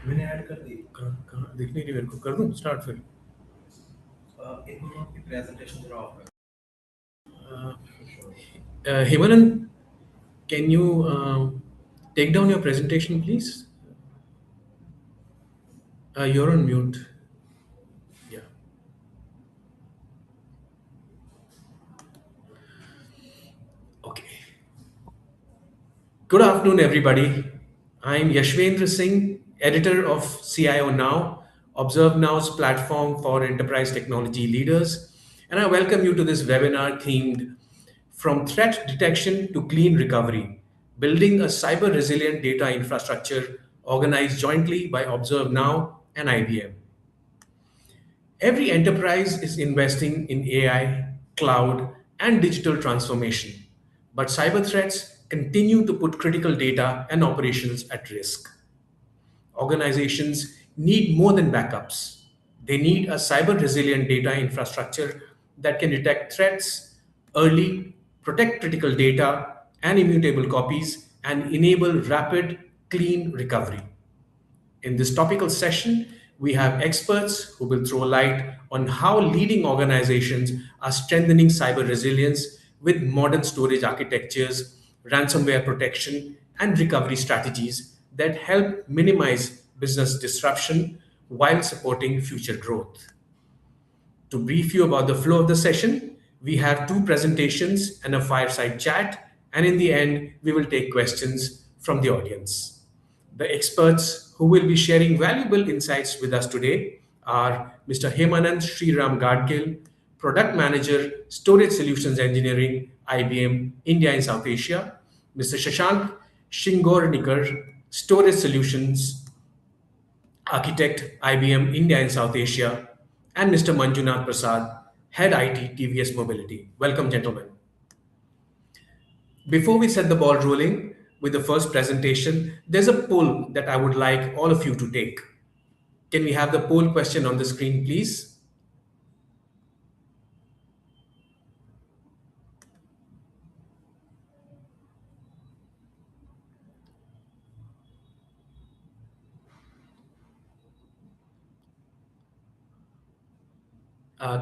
मैंने ऐड कर दी। कहाँ दिख नहीं रही मेरे को, कर दूं स्टार्ट फिर? इन दोनों की प्रेजेंटेशन जरा ऑफ कर। Hemanand, can you take down your presentation, please? You're on mute. Yeah. Okay. Good afternoon, everybody. I'm Yashwendra Singh, editor of CIO Now, ObserveNow's platform for enterprise technology leaders, and I welcome you to this webinar themed From Threat Detection to Clean Recovery, Building a Cyber Resilient Data Infrastructure organized jointly by ObserveNow and IBM. Every enterprise is investing in AI, cloud, and digital transformation, but cyber threats continue to put critical data and operations at risk. Organizations need more than backups. They need a cyber resilient data infrastructure that can detect threats early, protect critical data and immutable copies, and enable rapid, clean recovery. In this topical session, we have experts who will throw light on how leading organizations are strengthening cyber resilience with modern storage architectures, ransomware protection, and recovery strategies that help minimize business disruption while supporting future growth. To brief you about the flow of the session, we have two presentations and a fireside chat, and in the end, we will take questions from the audience. The experts who will be sharing valuable insights with us today are Mr. Hemanand Sriram Gadgil, Product Manager, Storage Solutions Engineering, IBM, India and South Asia, Mr. Shashank Shingornikar, Storage Solutions Architect, IBM, India and South Asia, and Mr. Manjunath Prasad, Head IT, TVS Mobility. Welcome, gentlemen. Before we set the ball rolling with the first presentation, there's a poll that I would like all of you to take. Can we have the poll question on the screen, please?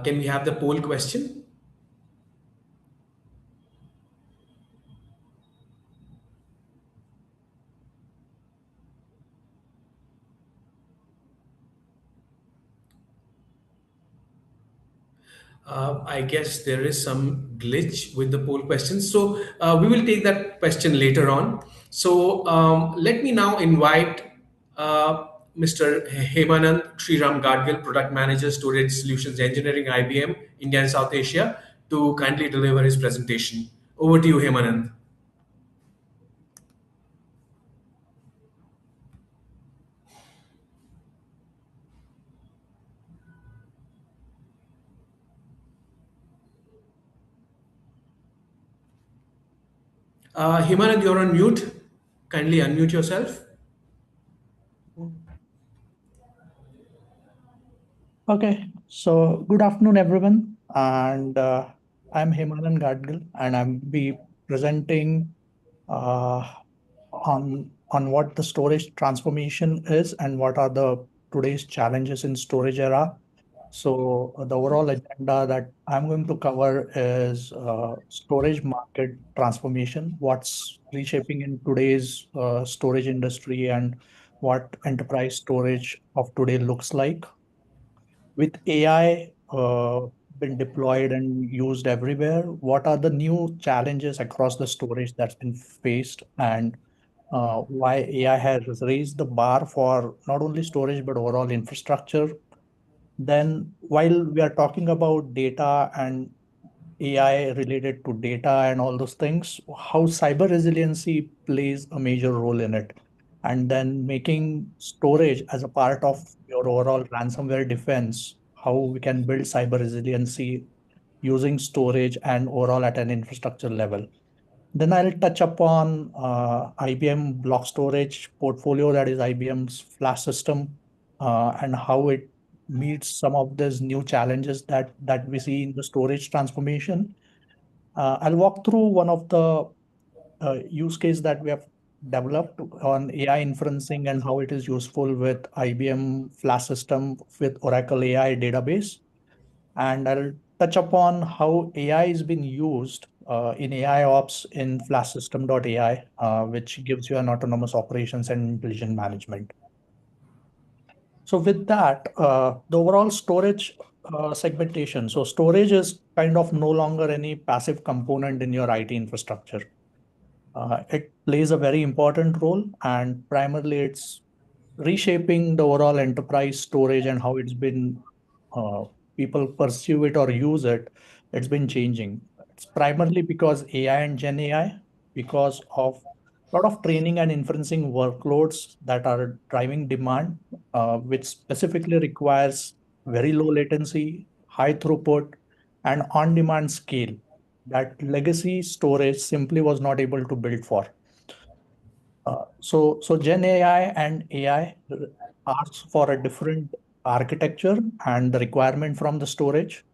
Can we have the poll question? I guess there is some glitch with the poll questions. So we will take that question later on. So let me now invite Mr. Hemanand Sriram Gadgil, Product Manager, Storage Solutions Engineering, IBM, India and South Asia, to kindly deliver his presentation. Over to you, Hemanand. Hemanand, you're on mute. Kindly unmute yourself. Okay, so good afternoon, everyone, and I'm Hemanand Gadgil, and I'm be presenting on what the storage transformation is and what are the today's challenges in storage era. So the overall agenda that I'm going to cover is storage market transformation, what's reshaping in today's storage industry, and what enterprise storage of today looks like. With AI been deployed and used everywhere, what are the new challenges across the storage that's been faced, and why AI has raised the bar for not only storage but overall infrastructure? Then, while we are talking about data and AI related to data and all those things, how cyber resiliency plays a major role in it, and then making storage as a part of your overall ransomware defense, how we can build cyber resiliency using storage and overall at an infrastructure level. Then I'll touch upon IBM block storage portfolio, that is IBM's flash system, and how it meets some of these new challenges that we see in the storage transformation. I'll walk through one of the use case that we have developed on AI inferencing and how it is useful with IBM Flash system with Oracle AI database. And I'll touch upon how AI is being used in AI ops in flashsystem.ai, which gives you an autonomous operations and intelligent management. So with that, the overall storage segmentation. So storage is kind of no longer any passive component in your IT infrastructure. It plays a very important role, and primarily it's reshaping the overall enterprise storage and how it's been people pursue it or use it. It's been changing. It's primarily because AI and Gen AI, because of a lot of training and inferencing workloads that are driving demand, which specifically requires very low latency, high throughput, and on-demand scale that legacy storage simply was not able to build for. So Gen AI and AI asks for a different architecture and the requirement from the storage.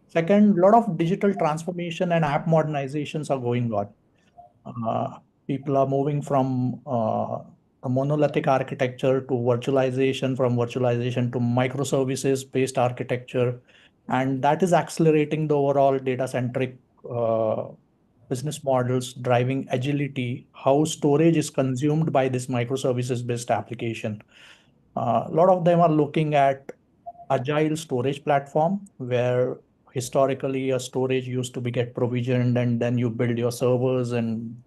Second, a lot of digital transformation and app modernizations are going on. People are moving from a monolithic architecture to virtualization, from virtualization to microservices-based architecture, and that is accelerating the overall data-centric business models, driving agility, how storage is consumed by this microservices-based application. A lot of them are looking at agile storage platform where historically a storage used to be get provisioned and then you build your servers and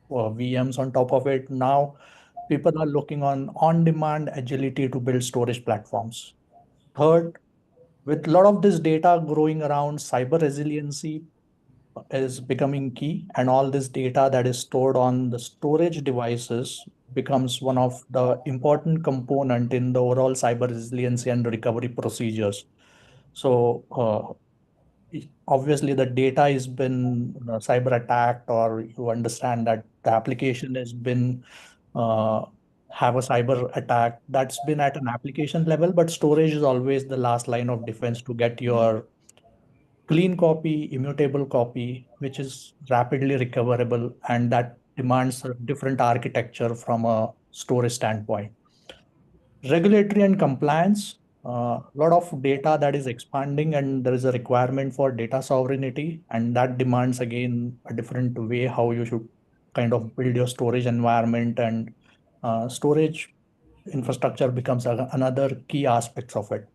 VMs on top of it. Now people are looking on-demand agility to build storage platforms. Third, with a lot of this data growing around, cyber resiliency is becoming key, and all this data that is stored on the storage devices becomes one of the important component in the overall cyber resiliency and recovery procedures. So obviously the data has been cyber attacked, or you understand that the application has been have a cyber attack that's been at an application level, but storage is always the last line of defense to get your clean copy, immutable copy, which is rapidly recoverable, and that demands a different architecture from a storage standpoint. Regulatory and compliance, a lot of data that is expanding, and there is a requirement for data sovereignty, and that demands again a different way how you should kind of build your storage environment, and storage infrastructure becomes another key aspects of it.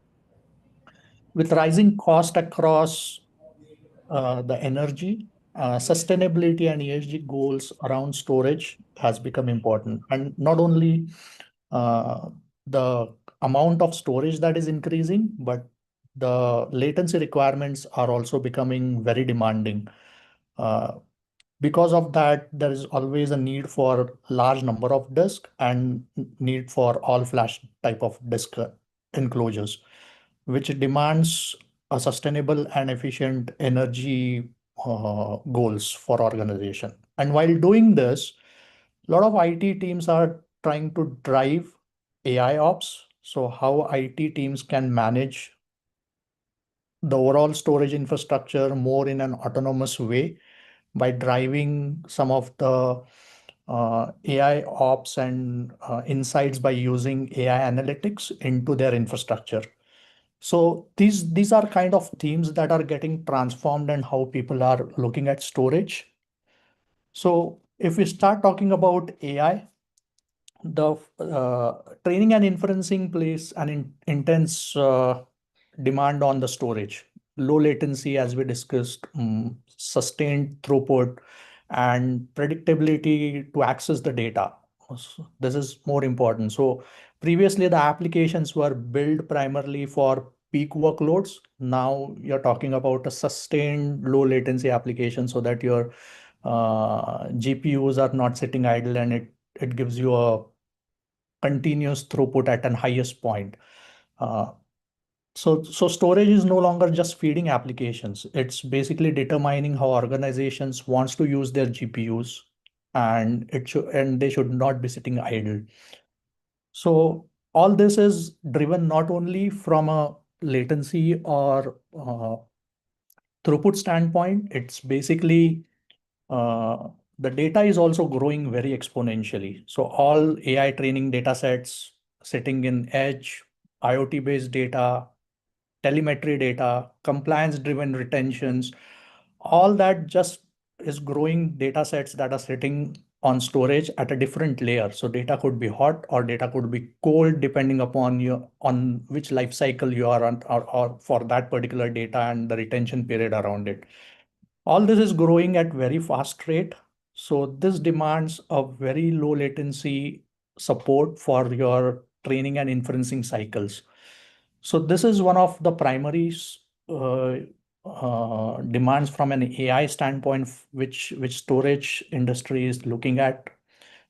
With rising cost across the energy, sustainability and ESG goals around storage has become important. And not only the amount of storage that is increasing, but the latency requirements are also becoming very demanding. Because of that, there is always a need for large number of disk and need for all flash type of disk enclosures, which demands a sustainable and efficient energy goals for organization. And while doing this, a lot of IT teams are trying to drive AI ops. So how IT teams can manage the overall storage infrastructure more in an autonomous way by driving some of the AI ops and insights by using AI analytics into their infrastructure. So these are kind of themes that are getting transformed and how people are looking at storage. So if we start talking about AI, the training and inferencing plays an intense demand on the storage. Low latency, as we discussed, sustained throughput, and predictability to access the data. So this is more important. So previously, the applications were built primarily for peak workloads. Now you're talking about a sustained low latency application so that your GPUs are not sitting idle, and it gives you a continuous throughput at an highest point. So storage is no longer just feeding applications. It's basically determining how organizations wants to use their GPUs, and they should not be sitting idle. So all this is driven not only from a latency or throughput standpoint, it's basically the data is also growing very exponentially. So all AI training data sets sitting in edge, IoT-based data, telemetry data, compliance-driven retentions, all that just is growing data sets that are sitting on storage at a different layer. So data could be hot or data could be cold, depending upon on which life cycle you are on, or for that particular data and the retention period around it. All this is growing at very fast rate. So this demands a very low latency support for your training and inferencing cycles. So this is one of the primary uh, demands from an AI standpoint, which storage industry is looking at.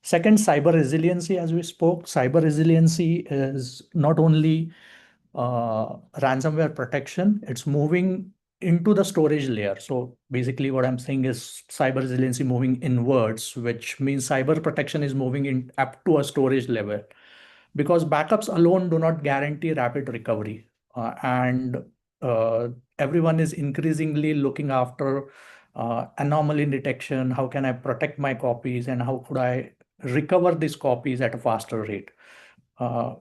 Second, cyber resiliency, as we spoke. Cyber resiliency is not only ransomware protection, it's moving into the storage layer. So basically what I'm saying is cyber resiliency moving inwards, which means cyber protection is moving in up to a storage level, because backups alone do not guarantee rapid recovery. And everyone is increasingly looking after anomaly detection. How can I protect my copies, and how could I recover these copies at a faster rate? Uh,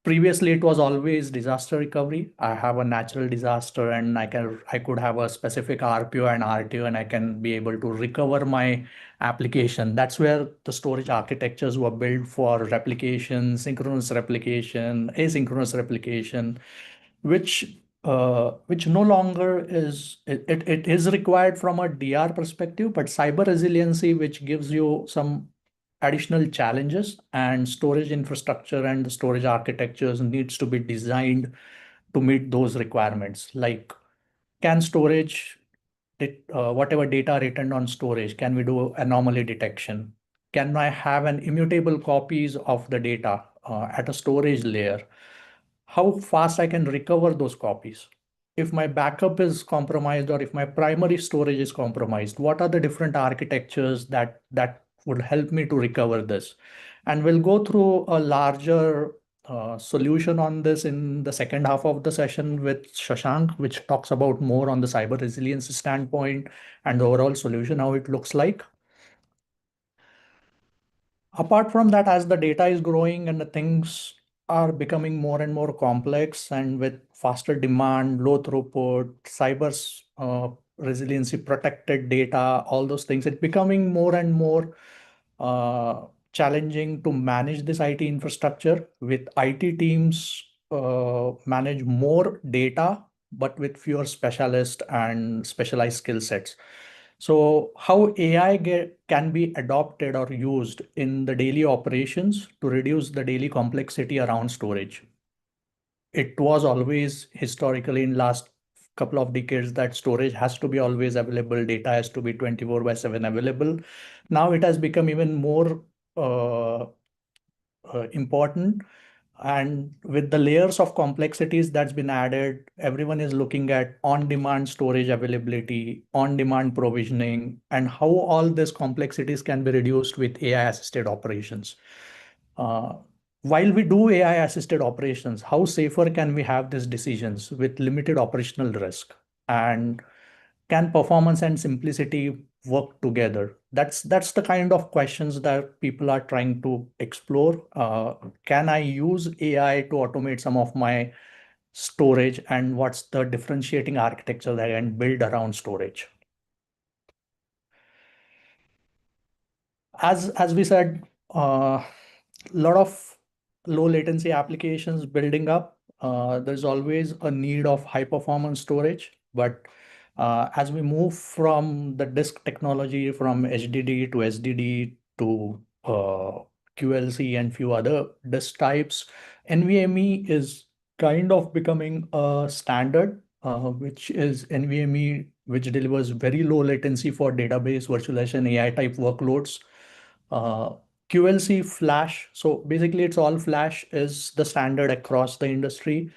Previously, it was always disaster recovery. I have a natural disaster, and I could have a specific RPO and RTO, and I can be able to recover my application. That's where the storage architectures were built for replication, synchronous replication, asynchronous replication, which no longer is it is required from a DR perspective, but cyber resiliency, which gives you some additional challenges, and storage infrastructure and the storage architectures needs to be designed to meet those requirements. Like, can storage, whatever data written on storage, can we do anomaly detection? Can I have an immutable copies of the data at a storage layer? How fast I can recover those copies? If my backup is compromised or if my primary storage is compromised, what are the different architectures that would help me to recover this? And we'll go through a larger solution on this in the second half of the session with Shashank, which talks about more on the cyber resilience standpoint and the overall solution, how it looks like. Apart from that, as the data is growing and the things are becoming more and more complex, and with faster demand, low throughput, cyber resiliency, protected data, all those things, it's becoming more and more challenging to manage this IT infrastructure. With IT teams manage more data, but with fewer specialists and specialized skill sets. So how AI can be adopted or used in the daily operations to reduce the daily complexity around storage? It was always historically in last couple of decades that storage has to be always available, data has to be 24/7 available. Now it has become even more important. And with the layers of complexities that's been added, everyone is looking at on-demand storage availability, on-demand provisioning, and how all these complexities can be reduced with AI-assisted operations. While we do AI-assisted operations, how safer can we have these decisions with limited operational risk? And can performance and simplicity work together? That's the kind of questions that people are trying to explore. Can I use AI to automate some of my storage, and what's the differentiating architecture that I can build around storage? As we said, a lot of low latency applications building up. There's always a need of high performance storage, but as we move from the disk technology, from HDD to SDD to QLC and few other disk types, NVMe is kind of becoming a standard, which is NVMe, which delivers very low latency for database virtualization AI type workloads. QLC flash, so basically it's all flash, is the standard across the industry.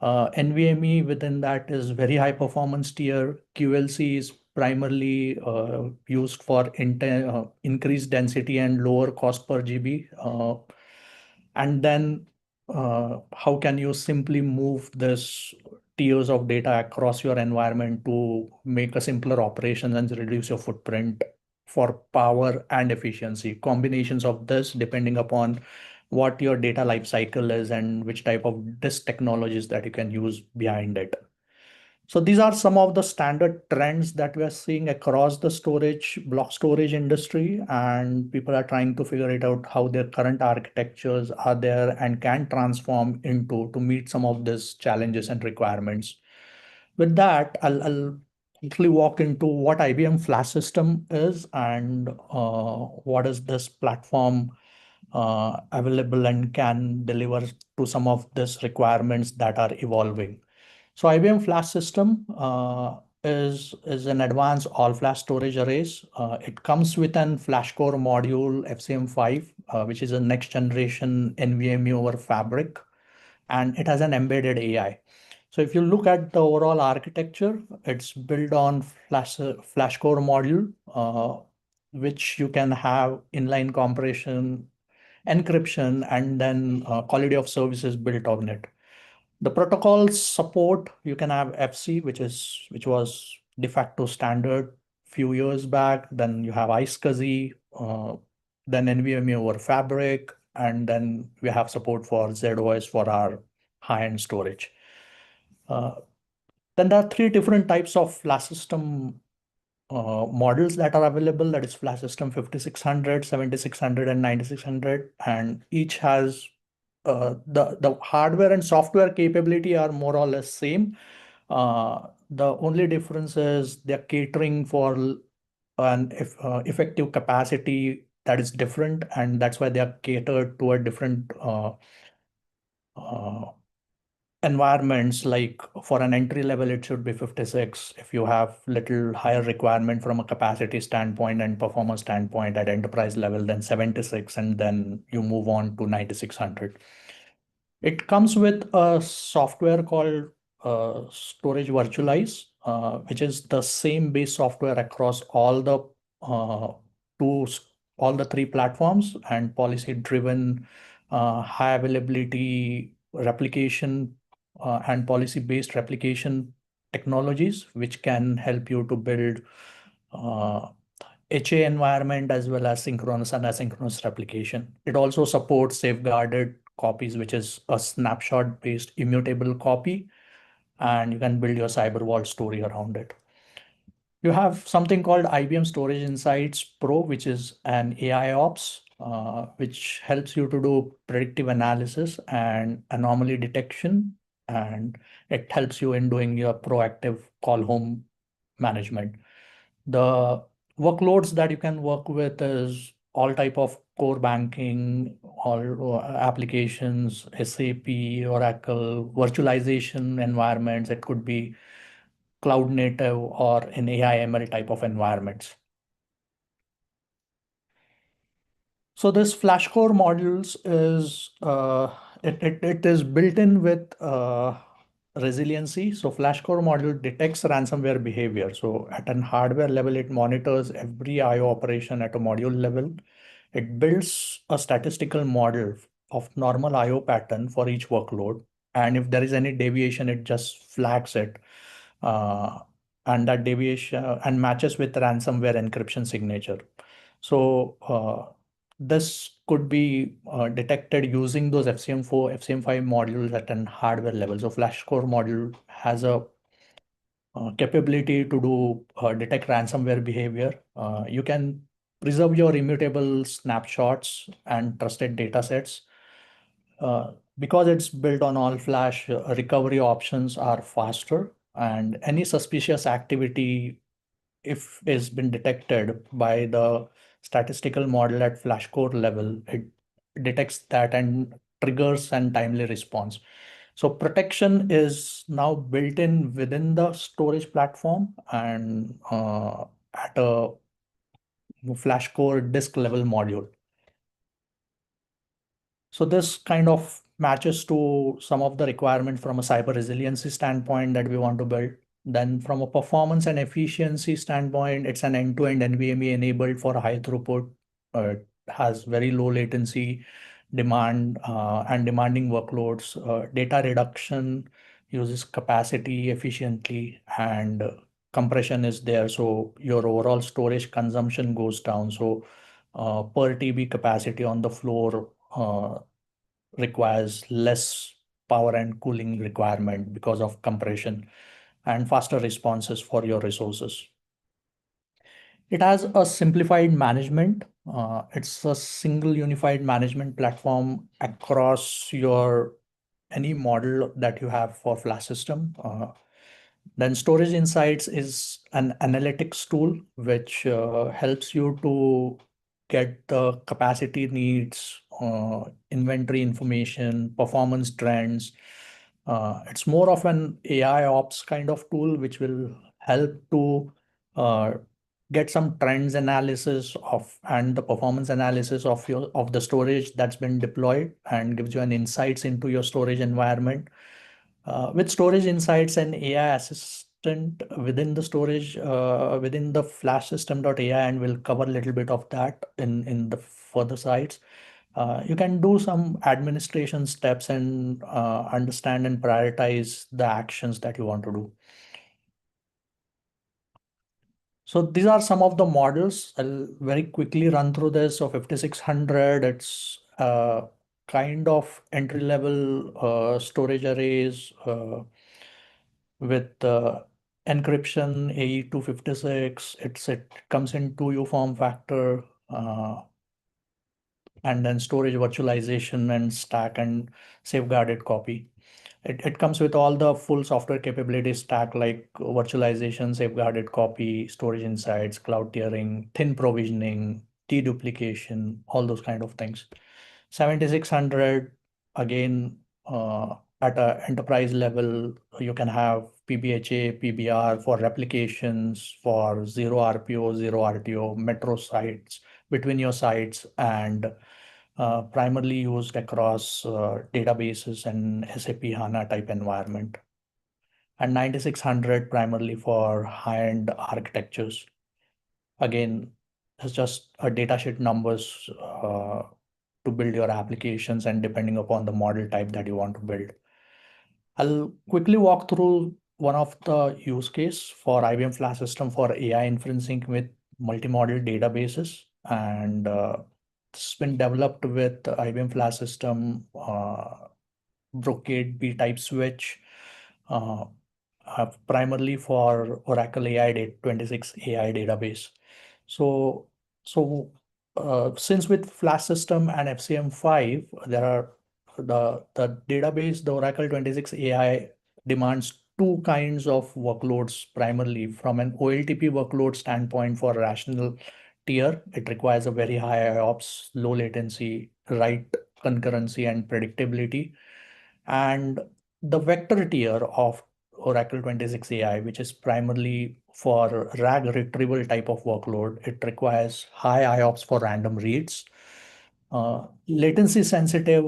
NVMe within that is very high performance tier. QLC is primarily used for increased density and lower cost per GB. And then how can you simply move this tiers of data across your environment to make a simpler operation and reduce your footprint for power and efficiency, combinations of this depending upon what your data lifecycle is and which type of disk technologies that you can use behind it. So these are some of the standard trends that we are seeing across the block storage industry, and people are trying to figure it out how their current architectures are there and can transform into to meet some of these challenges and requirements. With that, I'll quickly walk into what IBM Flash System is and what is this platform available and can deliver to some of these requirements that are evolving. So IBM Flash System is an advanced all-flash storage arrays. It comes with an Flash Core module FCM5, which is a next generation NVMe over Fabric, and it has an embedded AI. So if you look at the overall architecture, it's built on Flash Core module, which you can have inline compression, encryption, and then quality of services built on it. The protocols support, you can have FC, which was de facto standard few years back. Then you have 𝐈𝐧𝐝𝐢𝐚'𝐬, then NVMe over Fabric, and then we have support for ZOS for our high-end storage. Then there are three different types of flash system models that are available. That is Flash System 5600, 7600, and 9600, and each has the hardware and software capability are more or less same. The only difference is they're catering for an effective capacity that is different, and that's why they are catered to a different environments. Like for an entry level, it should be 56. If you have little higher requirement from a capacity standpoint and performance standpoint at enterprise level, then 76, and then you move on to 9600. It comes with a software called Storage Virtualize, which is the same base software across all the three platforms, and policy-driven high availability replication and policy-based replication technologies, which can help you to build HA environment as well as synchronous and asynchronous replication. It also supports safeguarded copies, which is a snapshot-based immutable copy, and you can build your cyber vault story around it. You have something called IBM Storage Insights Pro, which is an AI ops, which helps you to do predictive analysis and anomaly detection, and it helps you in doing your proactive call home management. The workloads that you can work with is all type of core banking, all applications, SAP, Oracle, virtualization environments. It could be cloud native or in AI ML type of environments. So this Flash Core modules is it is built in with resiliency. So Flash Core module detects ransomware behavior. So at an hardware level, it monitors every IO operation at a module level. It builds a statistical model of normal IO pattern for each workload. And if there is any deviation, it just flags it. And that deviation and matches with ransomware encryption signature. So this could be detected using those FCM4, FCM5 modules at an hardware level. So Flash Core module has a capability to do detect ransomware behavior. You can preserve your immutable snapshots and trusted data sets. Because it's built on all flash, recovery options are faster, and any suspicious activity, if it's been detected by the statistical model at Flash Core level, it detects that and triggers and timely response. So protection is now built in within the storage platform and at a Flash Core disk level module. So this kind of matches to some of the requirements from a cyber resiliency standpoint that we want to build. Then from a performance and efficiency standpoint, it's an end-to-end NVMe enabled for high throughput. It has very low latency demand and demanding workloads. Data reduction uses capacity efficiently, and compression is there, so your overall storage consumption goes down. So per TB capacity on the floor requires less power and cooling requirement because of compression and faster responses for your resources. It has a simplified management. It's a single unified management platform across your any model that you have for flash system. Then Storage Insights is an analytics tool which helps you to get the capacity needs, inventory information, performance trends. It's more of an AI ops kind of tool which will help to get some trends analysis of and the performance analysis of the storage that's been deployed and gives you an insights into your storage environment. With Storage Insights and AI assistant within the storage within the flash system.ai, and we'll cover a little bit of that in the further sites. You can do some administration steps and understand and prioritize the actions that you want to do. So these are some of the models. I'll very quickly run through this. So 5600, it's kind of entry-level storage arrays with encryption AE256. It comes in 2U form factor, and then storage virtualization and stack and safeguarded copy. It comes with all the full software capability stack like virtualization, safeguarded copy, storage insights, cloud tiering, thin provisioning, deduplication, all those kind of things. 7600, again, at an enterprise level, you can have PBHA, PBR for replications, for zero RPO, zero RTO, metro sites, between your sites, and primarily used across databases and SAP HANA type environment. And 9600 primarily for high-end architectures. Again, it's just a datasheet numbers to build your applications and depending upon the model type that you want to build. I'll quickly walk through one of the use case for IBM Flash System for AI inferencing with multi-model databases, and it's been developed with IBM Flash System, Brocade B-type switch, primarily for Oracle AI 26 AI database. So since with Flash System and FCM5, there are the database, the Oracle 26 AI demands two kinds of workloads primarily. From an OLTP workload standpoint for rational tier, it requires a very high IOPS, low latency, write concurrency and predictability. And the vector tier of Oracle 26 AI, which is primarily for RAG retrieval type of workload, it requires high IOPS for random reads. Latency sensitive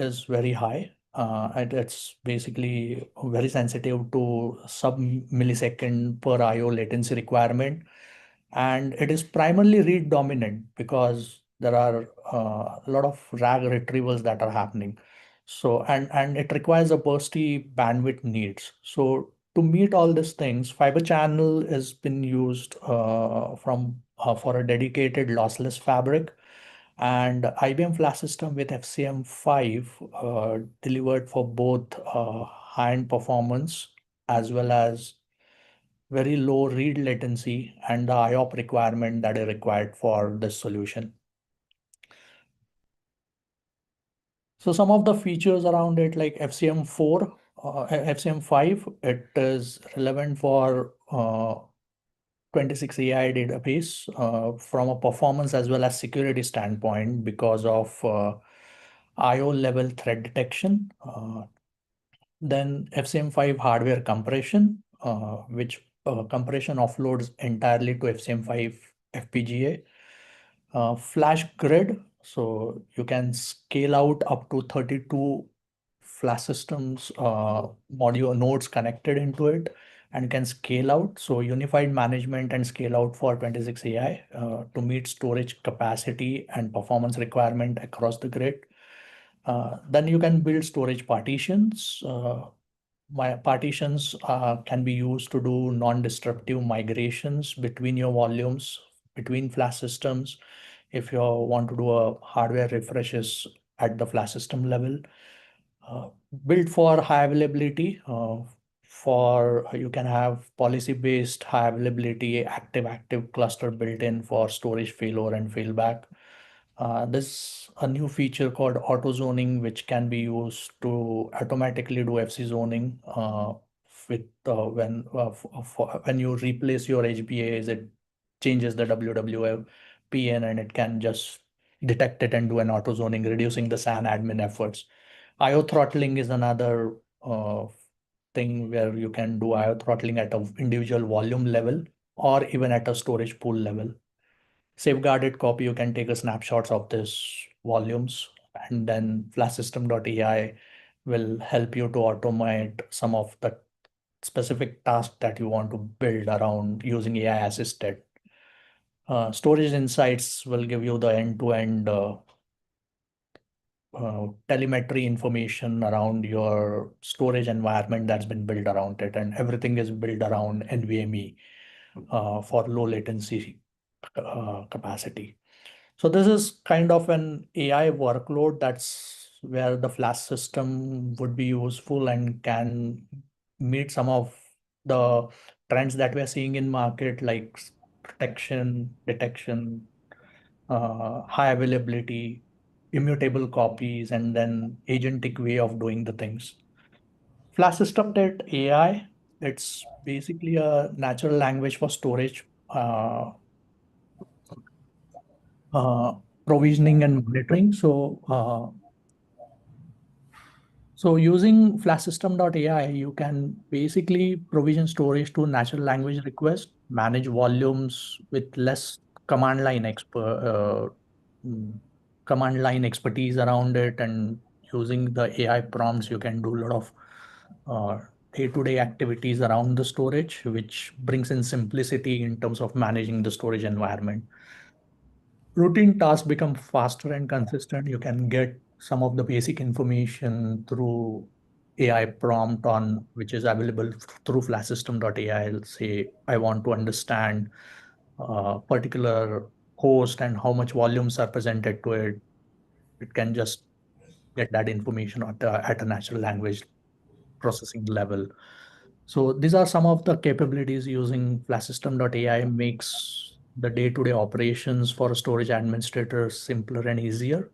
is very high. And it's basically very sensitive to sub-millisecond per IO latency requirement. And it is primarily read dominant because there are a lot of RAG retrievals that are happening. So, and it requires a bursty bandwidth needs. So to meet all these things, fiber channel has been used for a dedicated lossless fabric. And IBM Flash System with FCM5 delivered for both high-end performance as well as very low read latency and the IOP requirement that is required for this solution. So some of the features around it, like FCM4, FCM5, it is relevant for 26 AI database from a performance as well as security standpoint because of IO level threat detection. Then FCM5 hardware compression, which compression offloads entirely to FCM5 FPGA. Flash grid, so you can scale out up to 32 flash systems module nodes connected into it, and can scale out. So unified management and scale out for 26 AI to meet storage capacity and performance requirement across the grid. Then you can build storage partitions my partitions can be used to do non-disruptive migrations between your volumes, between flash systems. If you want to do a hardware refreshes at the flash system level, built for high availability. For you can have policy-based high availability active cluster built in for storage failover and failback. There's a new feature called auto zoning, which can be used to automatically do FC zoning with when you replace your HBAs, it changes the WWPN and it can just detect it and do an auto zoning, reducing the SAN admin efforts. IO throttling is another thing where you can do IO throttling at an individual volume level or even at a storage pool level. Safeguarded copy, you can take a snapshots of this volumes, and then flashsystem.ai will help you to automate some of the specific tasks that you want to build around using AI assisted. Storage insights will give you the end-to-end telemetry information around your storage environment that's been built around it, and everything is built around NVMe for low latency capacity. So this is kind of an AI workload that's where the flash system would be useful and can meet some of the trends that we're seeing in market, like protection, detection, high availability, immutable copies, and then agentic way of doing the things. Flash system.ai, it's basically a natural language for storage, provisioning and monitoring. So using flashsystem.ai, you can basically provision storage to natural language request, manage volumes with less command line command line expertise around it, and using the AI prompts, you can do a lot of day-to-day activities around the storage, which brings in simplicity in terms of managing the storage environment. Routine tasks become faster and consistent. You can get some of the basic information through AI prompt on which is available through flashsystem.ai. I'll say I want to understand a particular host and how much volumes are presented to it. It can just get that information at a natural language processing level. So these are some of the capabilities using flashsystem.ai makes the day-to-day operations for a storage administrator simpler and easier.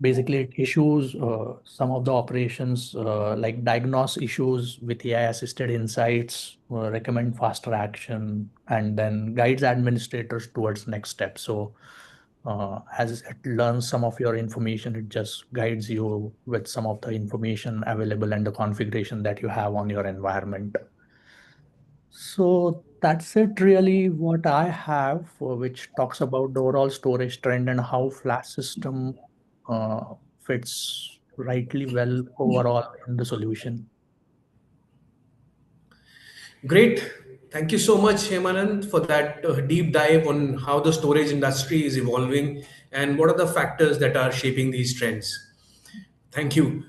Basically, it issues some of the operations like diagnose issues with AI-assisted insights, recommend faster action, and then guides administrators towards next steps. So as it learns some of your information, it just guides you with some of the information available and the configuration that you have on your environment. So that's it really what I have, which talks about the overall storage trend and how flash system fits rightly well overall in the solution. Great. Thank you so much, Hemanand, for that deep dive on how the storage industry is evolving and what are the factors that are shaping these trends. Thank you.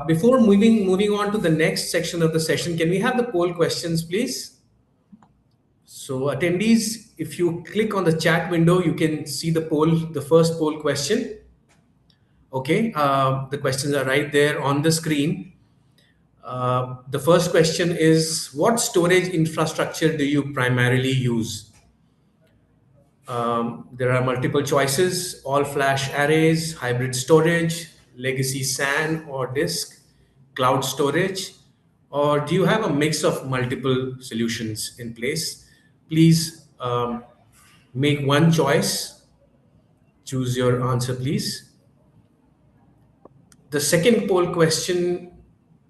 Before moving on to the next section of the session, can we have the poll questions, please? So attendees, if you click on the chat window, you can see the first poll question. Okay, the questions are right there on the screen. The first question is, what storage infrastructure do you primarily use? There are multiple choices: all flash arrays, hybrid storage, legacy SAN or disk, cloud storage, or do you have a mix of multiple solutions in place? Please make one choice. Choose your answer, please. The second poll question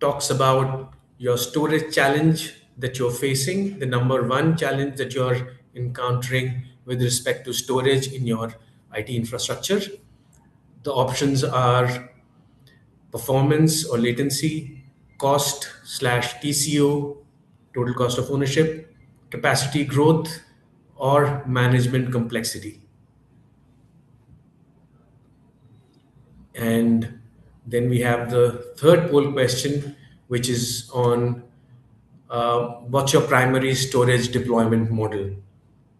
talks about your storage challenge that you're facing, the number one challenge that you're encountering with respect to storage in your IT infrastructure. The options are performance or latency, cost/TCO, total cost of ownership, capacity growth, or management complexity. And then we have the third poll question, which is on what's your primary storage deployment model?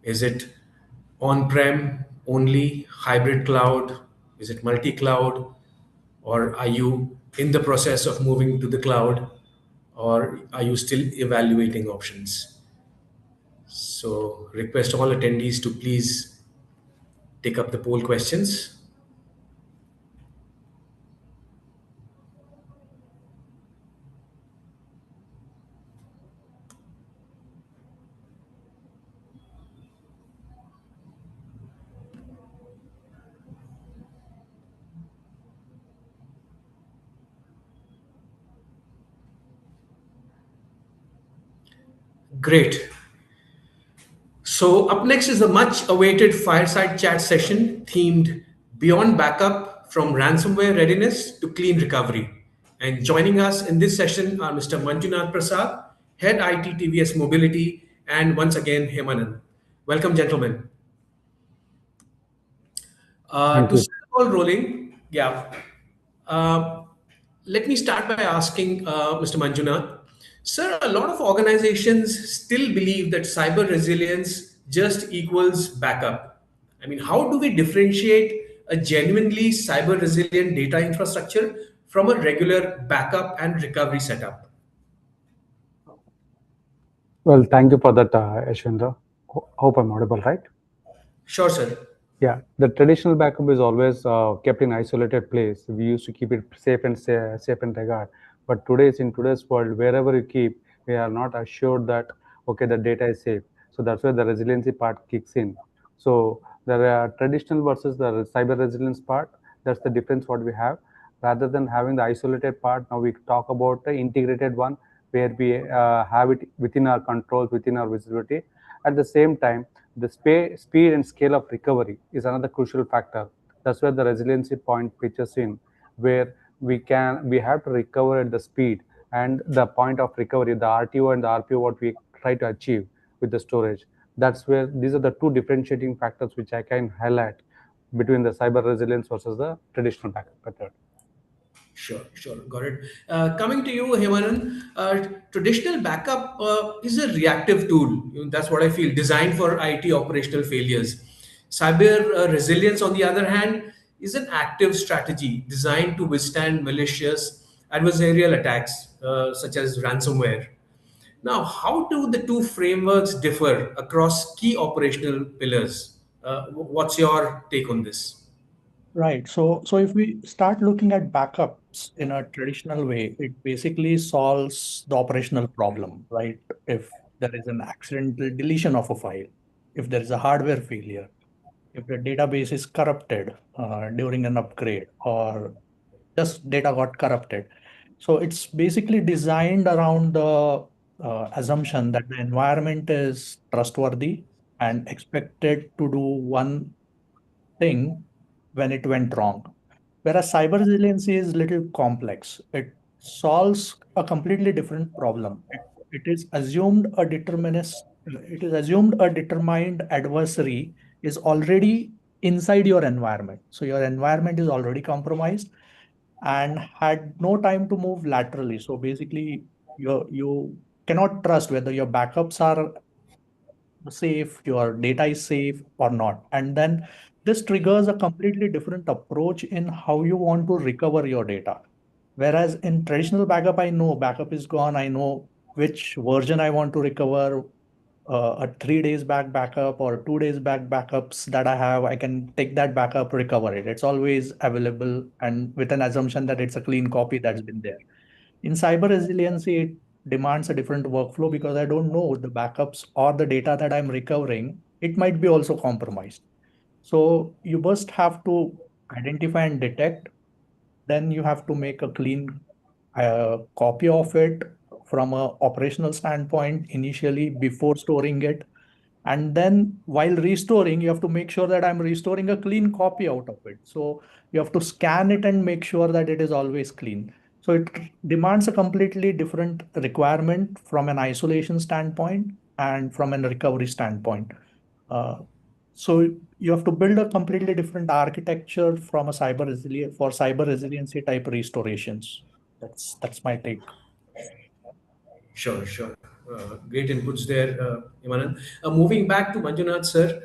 Is it on-prem only, hybrid cloud? Is it multi-cloud? Or are you in the process of moving to the cloud? Or are you still evaluating options? So request all attendees to please take up the poll questions. Great. So up next is a much awaited fireside chat session themed Beyond Backup from Ransomware Readiness to Clean Recovery. And joining us in this session are Mr. Manjunath Prasad, Head IT TVS Mobility, and once again, Hemanand. Welcome, gentlemen. To start all rolling, yeah. Uh, Let me start by asking Mr. Manjunath. Sir, a lot of organizations still believe that cyber resilience just equals backup. I mean, how do we differentiate a genuinely cyber resilient data infrastructure from a regular backup and recovery setup? Well, thank you for that, Yashwendra. Hope I'm audible, right? Sure, sir. Yeah, the traditional backup is always kept in isolated place. We used to keep it safe and regard. But in today's world, wherever you keep, we are not assured that okay, the data is safe. So that's where the resiliency part kicks in. So there are traditional versus the cyber resilience part. That's the difference what we have. Rather than having the isolated part, now we talk about the integrated one where we have it within our controls, within our visibility. At the same time, the speed and scale of recovery is another crucial factor. That's where the resiliency point pitches in, where we have to recover at the speed and the point of recovery, the RTO and the RPO, what we try to achieve with the storage. That's where these are the two differentiating factors which I can highlight between the cyber resilience versus the traditional backup method. Sure, got it. Coming to you, Hemanand, traditional backup is a reactive tool. That's what I feel, designed for IT operational failures. Cyber resilience, on the other hand, is an active strategy designed to withstand malicious adversarial attacks, such as ransomware. Now, how do the two frameworks differ across key operational pillars? What's your take on this? Right. So if we start looking at backups in a traditional way, it basically solves the operational problem, right? If there is an accidental deletion of a file, if there is a hardware failure, if the database is corrupted during an upgrade, or just data got corrupted. So it's basically designed around the assumption that the environment is trustworthy and expected to do one thing when it went wrong. Whereas cyber resiliency is little complex. It solves a completely different problem. It is assumed a determined adversary is already inside your environment. So your environment is already compromised and had no time to move laterally. So basically, you cannot trust whether your backups are safe, your data is safe or not. And then this triggers a completely different approach in how you want to recover your data. Whereas in traditional backup, I know backup is gone. I know which version I want to recover, a 3 days back backup or 2 days back backups that I have. I can take that backup, recover it. It's always available and with an assumption that it's a clean copy that's been there. In cyber resiliency, it demands a different workflow because I don't know the backups or the data that I'm recovering. It might be also compromised. So you first have to identify and detect, then you have to make a clean copy of it from a operational standpoint initially before storing it. And then while restoring, you have to make sure that I'm restoring a clean copy out of it. So you have to scan it and make sure that it is always clean. So it demands a completely different requirement from an isolation standpoint and from a recovery standpoint. So you have to build a completely different architecture from a cyber resiliency type restorations. That's my take. Sure, sure. Great inputs there, Imanan. Moving back to Manjunath sir,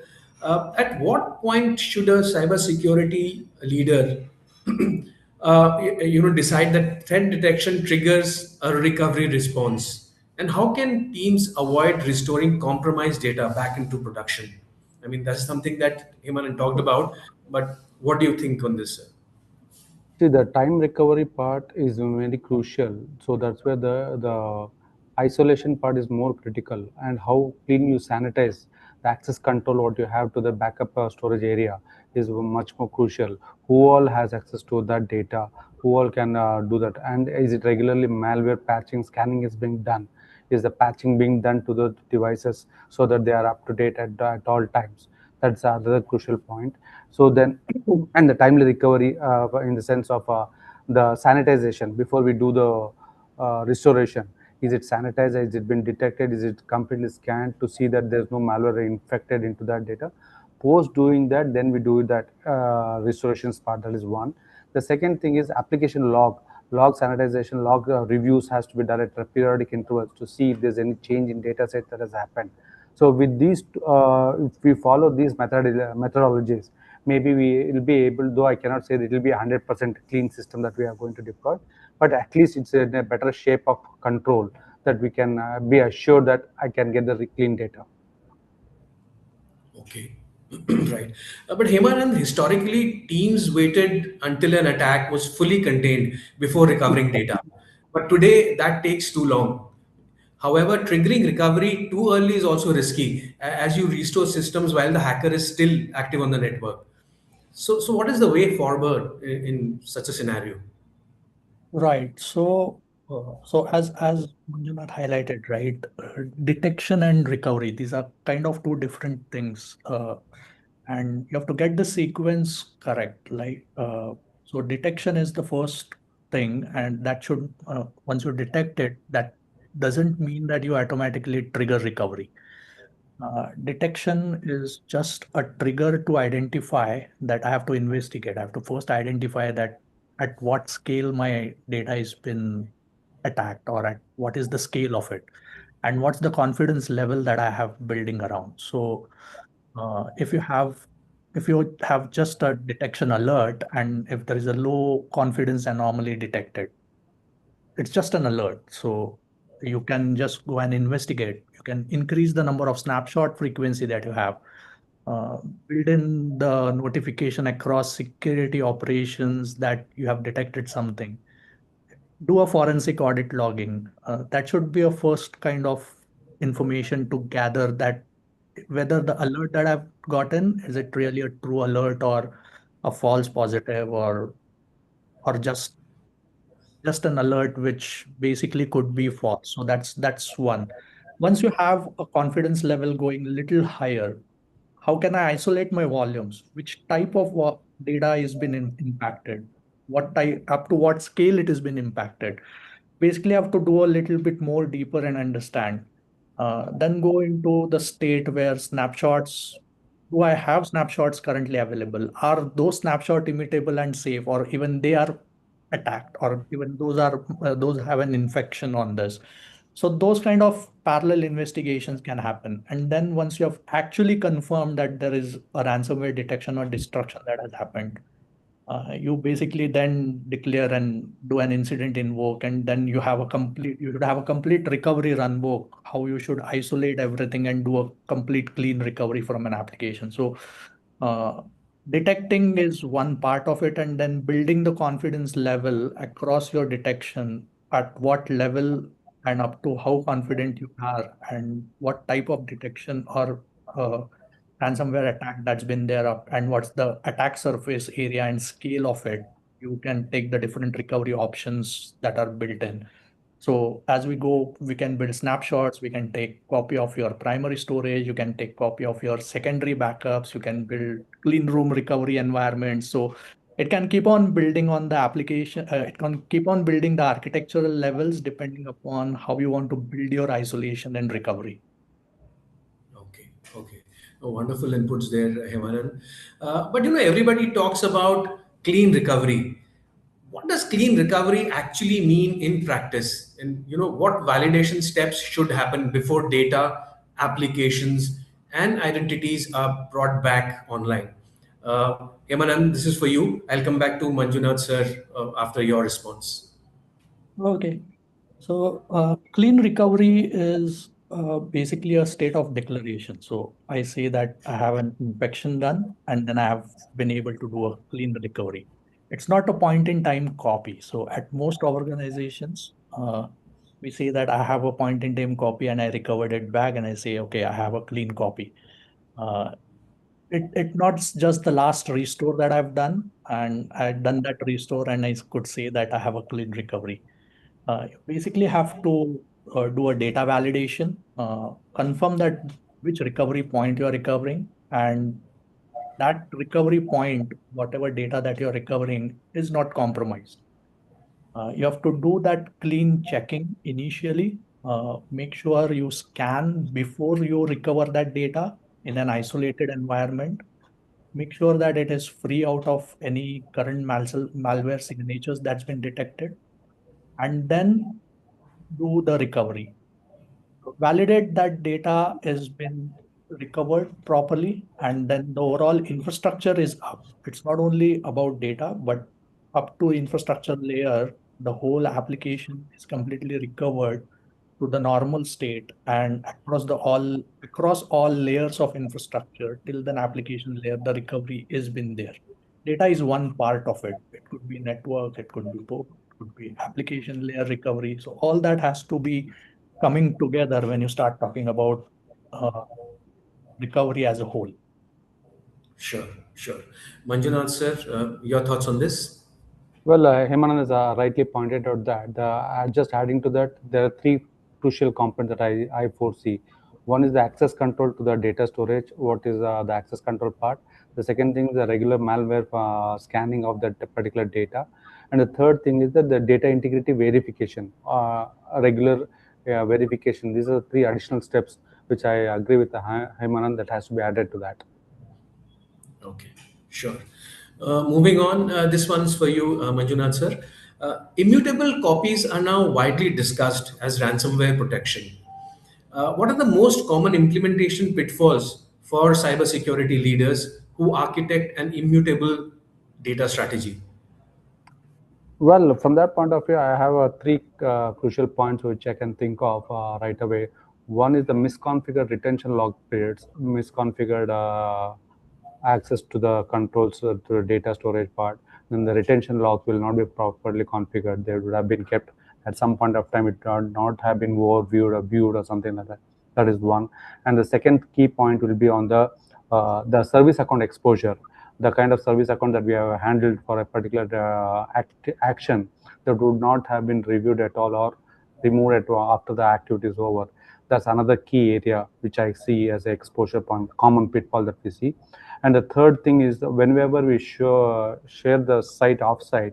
at what point should a cybersecurity leader, decide that threat detection triggers a recovery response, and how can teams avoid restoring compromised data back into production? I mean, that's something that Imanan talked about, but what do you think on this, sir? See, the time recovery part is very crucial. So that's where the isolation part is more critical, and how clean you sanitize the access control what you have to the backup storage area is much more crucial. Who all has access to that data? Who all can do that? And is it regularly malware patching, scanning is being done? Is the patching being done to the devices so that they are up to date at all times? That's another crucial point. So then, and the timely recovery in the sense of the sanitization before we do the restoration. Is it sanitized? Is it been detected? Is it completely scanned to see that there's no malware infected into that data? Post doing that, then we do that restorations part. That is one. The second thing is application log sanitization, log reviews has to be done at periodic intervals to see if there's any change in data set that has happened. So with these, if we follow these methodologies, maybe we will be able, though I cannot say that it will be 100% clean system that we are going to deploy, but at least it's in a better shape of control that we can be assured that I can get the clean data. Okay. Right. But Hemanand, historically, teams waited until an attack was fully contained before recovering data. But today, that takes too long. However, triggering recovery too early is also risky, as you restore systems while the hacker is still active on the network. So what is the way forward in such a scenario? Right. So as Manjunath highlighted, right, detection and recovery, these are kind of two different things, and you have to get the sequence correct. So detection is the first thing, and that should once you detect it, that doesn't mean that you automatically trigger recovery. Detection is just a trigger to identify that I have to investigate. I have to first identify that at what scale my data has been attacked, or at what is the scale of it, and what's the confidence level that I have building around. So if you have just a detection alert, and if there is a low confidence anomaly detected, it's just an alert. So you can just go and investigate. You can increase the number of snapshot frequency that you have. Uh, Build in the notification across security operations that you have detected something. Do a forensic audit logging. That should be a first kind of information to gather that whether the alert that I've gotten, is it really a true alert or a false positive, or just an alert which basically could be false. So that's one. Once you have a confidence level going a little higher, how can I isolate my volumes? Which type of data has been impacted? What type, up to what scale it has been impacted? Basically, I have to do a little bit more deeper and understand. Then go into the state where snapshots. Do I have snapshots currently available? Are those snapshot immutable and safe, or even they are attacked, or even those have an infection on this? So those kind of parallel investigations can happen. And then once you have actually confirmed that there is a ransomware detection or destruction that has happened, you basically then declare and do an incident invoke, and then you should have a complete recovery run book, how you should isolate everything and do a complete clean recovery from an application. So uh, detecting is one part of it, and then building the confidence level across your detection, at what level and up to how confident you are, and what type of detection or ransomware attack that's been there up, and what's the attack surface area and scale of it. You can take the different recovery options that are built in. So as we go, we can build snapshots, we can take copy of your primary storage, you can take copy of your secondary backups, you can build clean room recovery environments. So it can keep on building on the application, it can keep on building the architectural levels depending upon how you want to build your isolation and recovery. Okay, okay. Oh, wonderful inputs there, Hemanand. But everybody talks about clean recovery. what does clean recovery actually mean in practice? And what validation steps should happen before data, applications, and identities are brought back online? Hemanand, this is for you. I'll come back to Manjunath sir after your response. Okay. So clean recovery is basically a state of declaration. So I say that I have an inspection done and then I have been able to do a clean recovery. It's not a point in time copy. So at most organizations, we say that I have a point in time copy and I recovered it back and I say, okay, I have a clean copy. It not just the last restore that I've done and I've done that restore and I could say that I have a clean recovery. You basically have to do a data validation, confirm that which recovery point you're recovering, and that recovery point, whatever data that you're recovering, is not compromised. You have to do that clean checking initially. Make sure you scan before you recover that data in an isolated environment. Make sure that it is free out of any current malware signatures that's been detected, and then do the recovery. Validate that data has been recovered properly, and then the overall infrastructure is up. It's not only about data, but up to infrastructure layer, the whole application is completely recovered to the normal state and across all layers of infrastructure till the application layer, the recovery is been there. Data is one part of it. It could be network, it could be port, it could be application layer recovery. So all that has to be coming together when you start talking about recovery as a whole. Sure, sure. Manjunath sir, your thoughts on this? Well, Hemanand has rightly pointed out that just adding to that, there are three crucial components that I foresee. One is the access control to the data storage. What is the access control part? The second thing is the regular malware scanning of that particular data. And the third thing is that the data integrity verification, regular verification. These are three additional steps which I agree with Hemanand that has to be added to that. Okay, sure. Moving on, this one's for you, Manjunath sir. Immutable copies are now widely discussed as ransomware protection. What are the most common implementation pitfalls for cybersecurity leaders who architect an immutable data strategy? Well, from that point of view, I have three crucial points which I can think of right away. One is the misconfigured retention log periods, misconfigured access to the controls to the data storage part. Then the retention logs will not be properly configured. They would have been kept at some point of time. It would not have been overviewed or viewed or something like that. That is one. And the second key point will be on the service account exposure. The kind of service account that we have handled for a particular action that would not have been reviewed at all or removed after the activity is over. That's another key area which I see as an exposure point, common pitfall that we see. And the third thing is whenever we share the site offsite,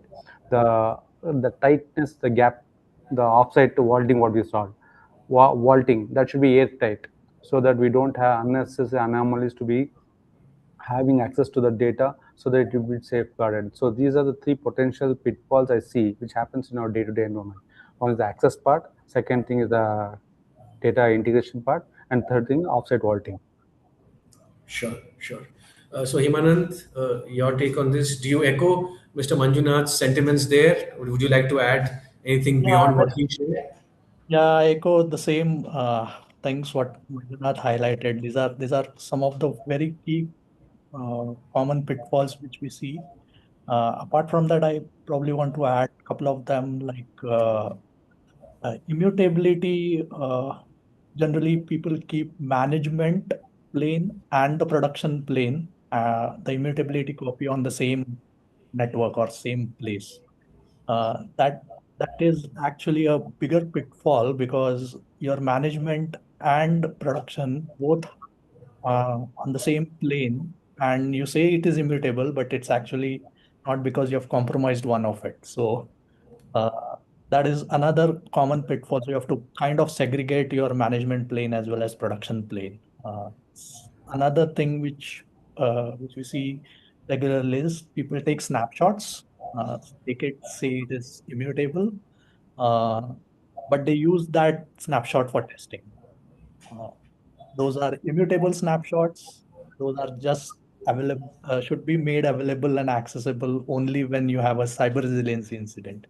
the tightness, the gap, the offsite vaulting, what we saw, vaulting, that should be airtight so that we don't have unnecessary anomalies to be having access to the data so that it will be safeguarded. So these are the three potential pitfalls I see which happens in our day-to-day environment. One is the access part, second thing is the data integration part, and third thing, offsite vaulting. Sure, sure. So Hemanand, your take on this? Do you echo Mr. Manjunath's sentiments there? Or would you like to add anything beyond what he shared? Yeah, I echo the same things what Manjunath highlighted. These are some of the very key common pitfalls which we see. Apart from that, I probably want to add a couple of them like immutability. Generally, people keep management plane and the production plane, the immutability copy on the same network or same place. That is actually a bigger pitfall because your management and production both on the same plane, and you say it is immutable, but it's actually not because you have compromised one of it. So uh, that is another common pitfall. So you have to kind of segregate your management plane as well as production plane. Another thing which we see regularly is people take snapshots They could say it is immutable, but they use that snapshot for testing. Uh, those are immutable snapshots. Those are just available, should be made available and accessible only when you have a cyber resiliency incident.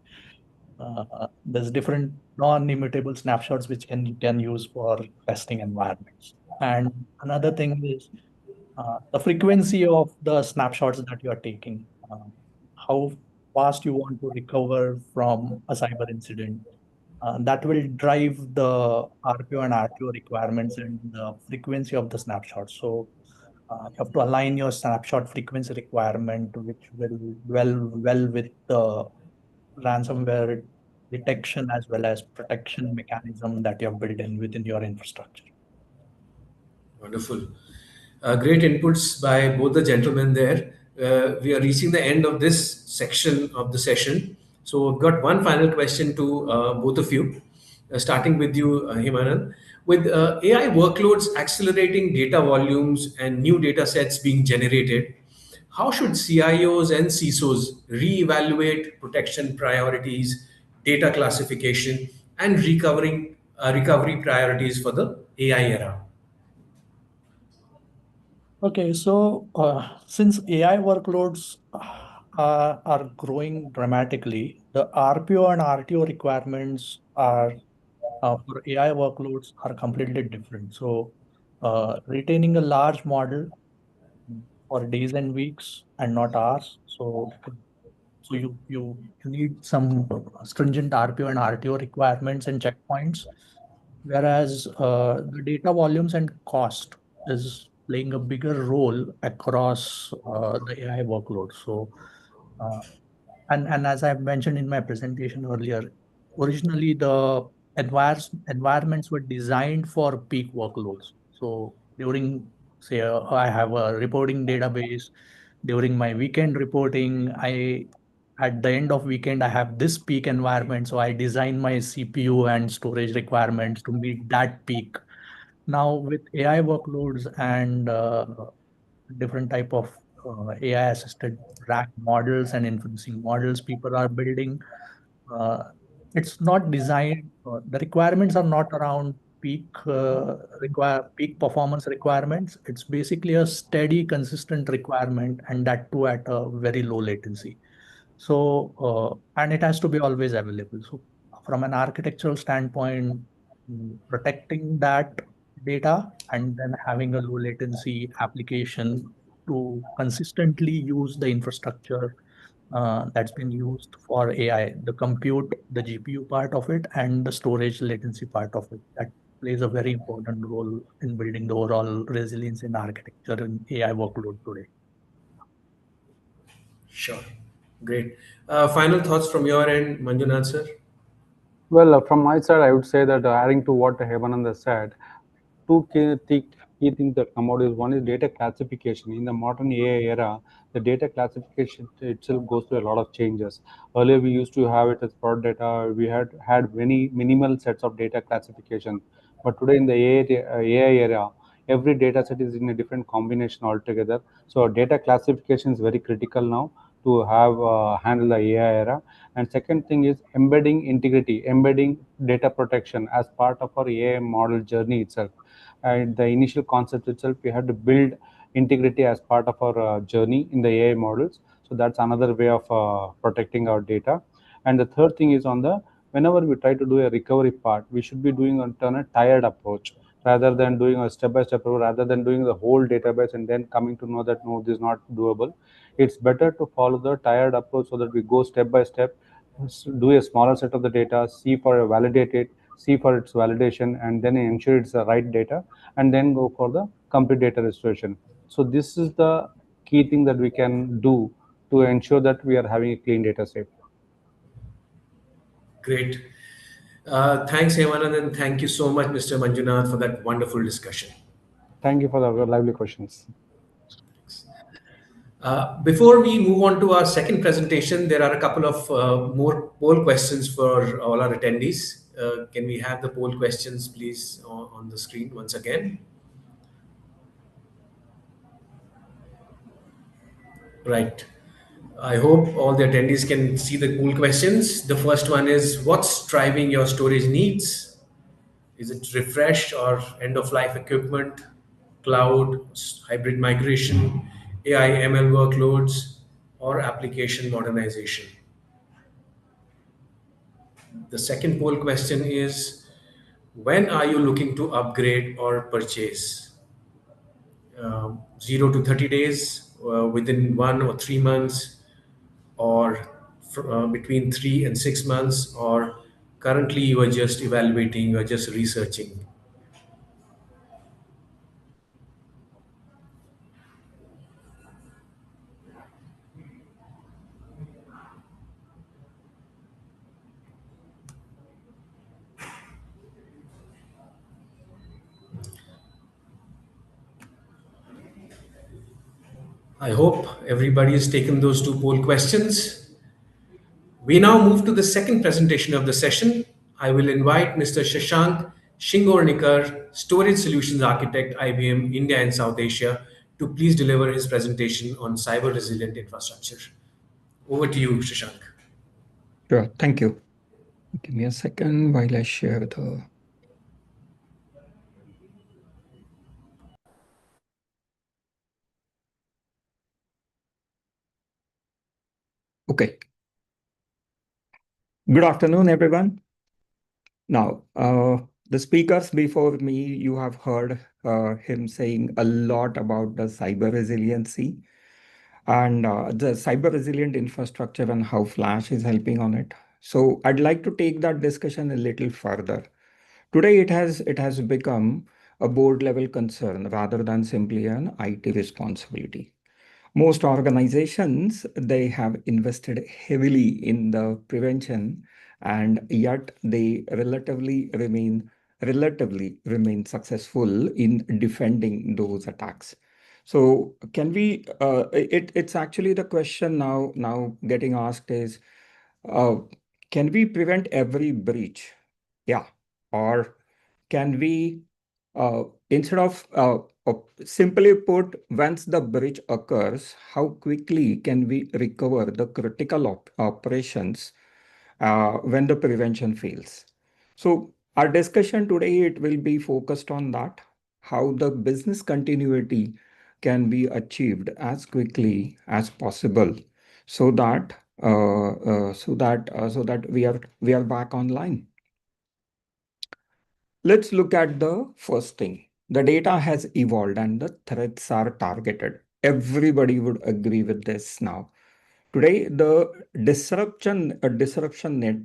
There's different non-immutable snapshots which you can use for testing environments. And another thing is the frequency of the snapshots that you are taking. How fast you want to recover from a cyber incident. That will drive the RPO and RTO requirements and the frequency of the snapshot. So you have to align your snapshot frequency requirement, which will well with the ransomware detection as well as protection mechanism that you have built in within your infrastructure. Wonderful. Great inputs by both the gentlemen there. We are reaching the end of this section of the session. So I've got one final question to both of you, starting with you, Himanand. With AI workloads accelerating data volumes and new data sets being generated, how should CIOs and CISOs reevaluate protection priorities, data classification, and recovery priorities for the AI era? Okay, so since AI workloads are growing dramatically, the RPO and RTO requirements are for AI workloads are completely different. So retaining a large model for days and weeks and not hours. So you need some stringent RPO and RTO requirements and checkpoints, whereas the data volumes and cost is playing a bigger role across the AI workload. So, and as I've mentioned in my presentation earlier, originally the environments were designed for peak workloads. So during, say, I have a reporting database. During my weekend reporting, at the end of weekend, I have this peak environment. So I design my CPU and storage requirements to meet that peak. Now with AI workloads and different type of AI assisted RAG models and inferencing models people are building, uh, it's not designed, the requirements are not around peak performance requirements. It's basically a steady, consistent requirement, and that too at a very low latency. So, and it has to be always available. So, from an architectural standpoint, protecting that data and then having a low latency application to consistently use the infrastructure that's been used for AI, the compute, the GPU part of it, and the storage latency part of it. That plays a very important role in building the overall resilience in architecture in AI workload today. Sure. Great. Final thoughts from your end, Manjunath sir? Well, from my side, I would say that adding to what Hemananda said, two key things that come out is one is data classification. In the modern AI era, the data classification itself goes through a lot of changes. Earlier, we used to have it as prod data. We had many minimal sets of data classification. But today in the AI era, every data set is in a different combination altogether. So data classification is very critical now to have handle the AI era. And second thing is embedding data protection as part of our AI model journey itself. And the initial concept itself, we have to build integrity as part of our journey in the AI models. So that's another way of protecting our data. And the third thing is whenever we try to do a recovery part, we should be doing on a tiered approach rather than doing a step-by-step, rather than doing the whole database and then coming to know that no, this is not doable. It's better to follow the tiered approach so that we go step by step, do a smaller set of the data, see for a validate it, see for its validation, and then ensure it's the right data, and then go for the complete data restoration. So this is the key thing that we can do to ensure that we are having a clean data set. Great. Thanks, Hemanand, and thank you so much, Mr. Manjunath, for that wonderful discussion. Thank you for the lively questions. Before we move on to our second presentation, there are a couple of more poll questions for all our attendees. Can we have the poll questions, please, on the screen once again? Right. I hope all the attendees can see the cool questions. The first one is, what's driving your storage needs? Is it refresh or end of life equipment, cloud, hybrid migration, AI ML workloads, or application modernization? The second poll question is, when are you looking to upgrade or purchase? 0 to 30 days, within 1 or 3 months, or between 3 and 6 months, or currently you are just evaluating, you are just researching. I hope everybody has taken those two poll questions. We now move to the second presentation of the session. I will invite Mr. Shashank Shingornikar, Storage Solutions Architect, IBM, India and South Asia, to please deliver his presentation on cyber resilient infrastructure. Over to you, Shashank. Sure, thank you. Give me a second while I share the. Okay. Good afternoon, everyone. Now, the speakers before me, you have heard him saying a lot about the cyber resiliency and the cyber resilient infrastructure and how Flash is helping on it. So I'd like to take that discussion a little further. Today, it has become a board level concern rather than simply an IT responsibility. Most organizations, they have invested heavily in the prevention, and yet they relatively remain successful in defending those attacks. So can we, it's actually the question now getting asked is, uh, can we prevent every breach? Yeah. Or can we, instead of simply put, once the breach occurs, how quickly can we recover the critical operations when the prevention fails? So our discussion today, it will be focused on that, how the business continuity can be achieved as quickly as possible, so that we are back online. Let's look at the first thing. The data has evolved and the threats are targeted. Everybody would agree with this now. Today, the disruption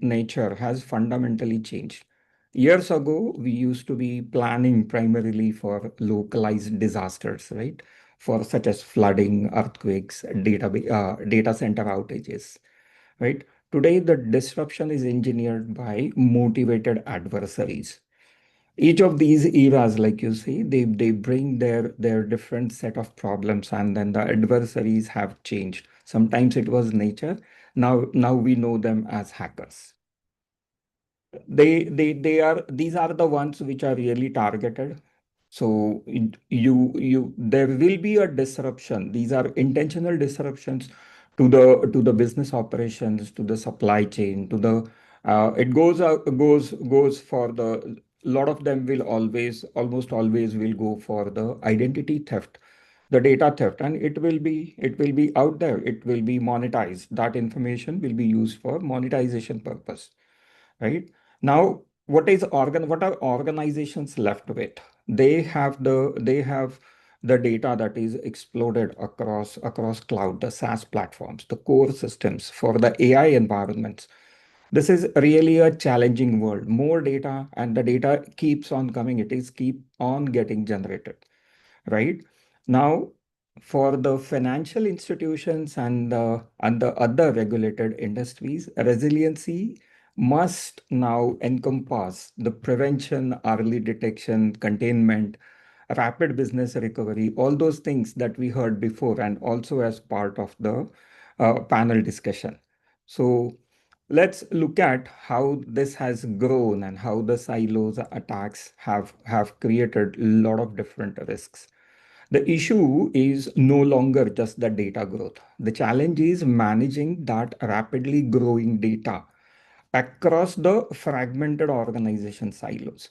nature has fundamentally changed. Years ago, we used to be planning primarily for localized disasters, right? For such as flooding, earthquakes, data center outages, right? Today, the disruption is engineered by motivated adversaries. Each of these eras, like you see, they bring their different set of problems, and then the adversaries have changed. Sometimes it was nature. Now we know them as hackers. These are the ones which are really targeted. So there will be a disruption. These are intentional disruptions to the business operations, to the supply chain, to the it goes for the lot of them will almost always will go for the identity theft, the data theft, and it will be out there. It will be monetized. That information will be used for monetization purpose, right? Now, what are organizations left with? They have the data that is exploded across cloud, the SaaS platforms, the core systems for the AI environments. This is really a challenging world. More data, and the data keeps on coming. It is keep on getting generated, right? Now, for the financial institutions and the other regulated industries, resiliency must now encompass the prevention, early detection, containment, rapid business recovery, all those things that we heard before, and also as part of the panel discussion. So let's look at how this has grown and how the silos attacks have created a lot of different risks. The issue is no longer just the data growth. The challenge is managing that rapidly growing data across the fragmented organization silos.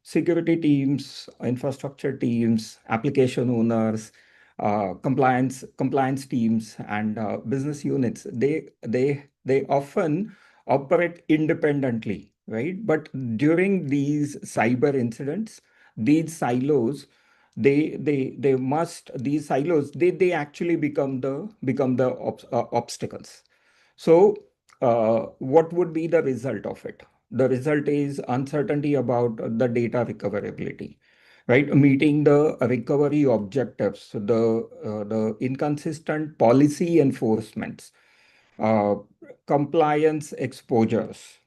Security teams, infrastructure teams, application owners, compliance teams, and business units, they often operate independently, right? But during these cyber incidents, these silos, these silos, they actually become the obstacles. So what would be the result of it? The result is uncertainty about the data recoverability, right? Meeting the recovery objectives, the inconsistent policy enforcements, uh, compliance exposures.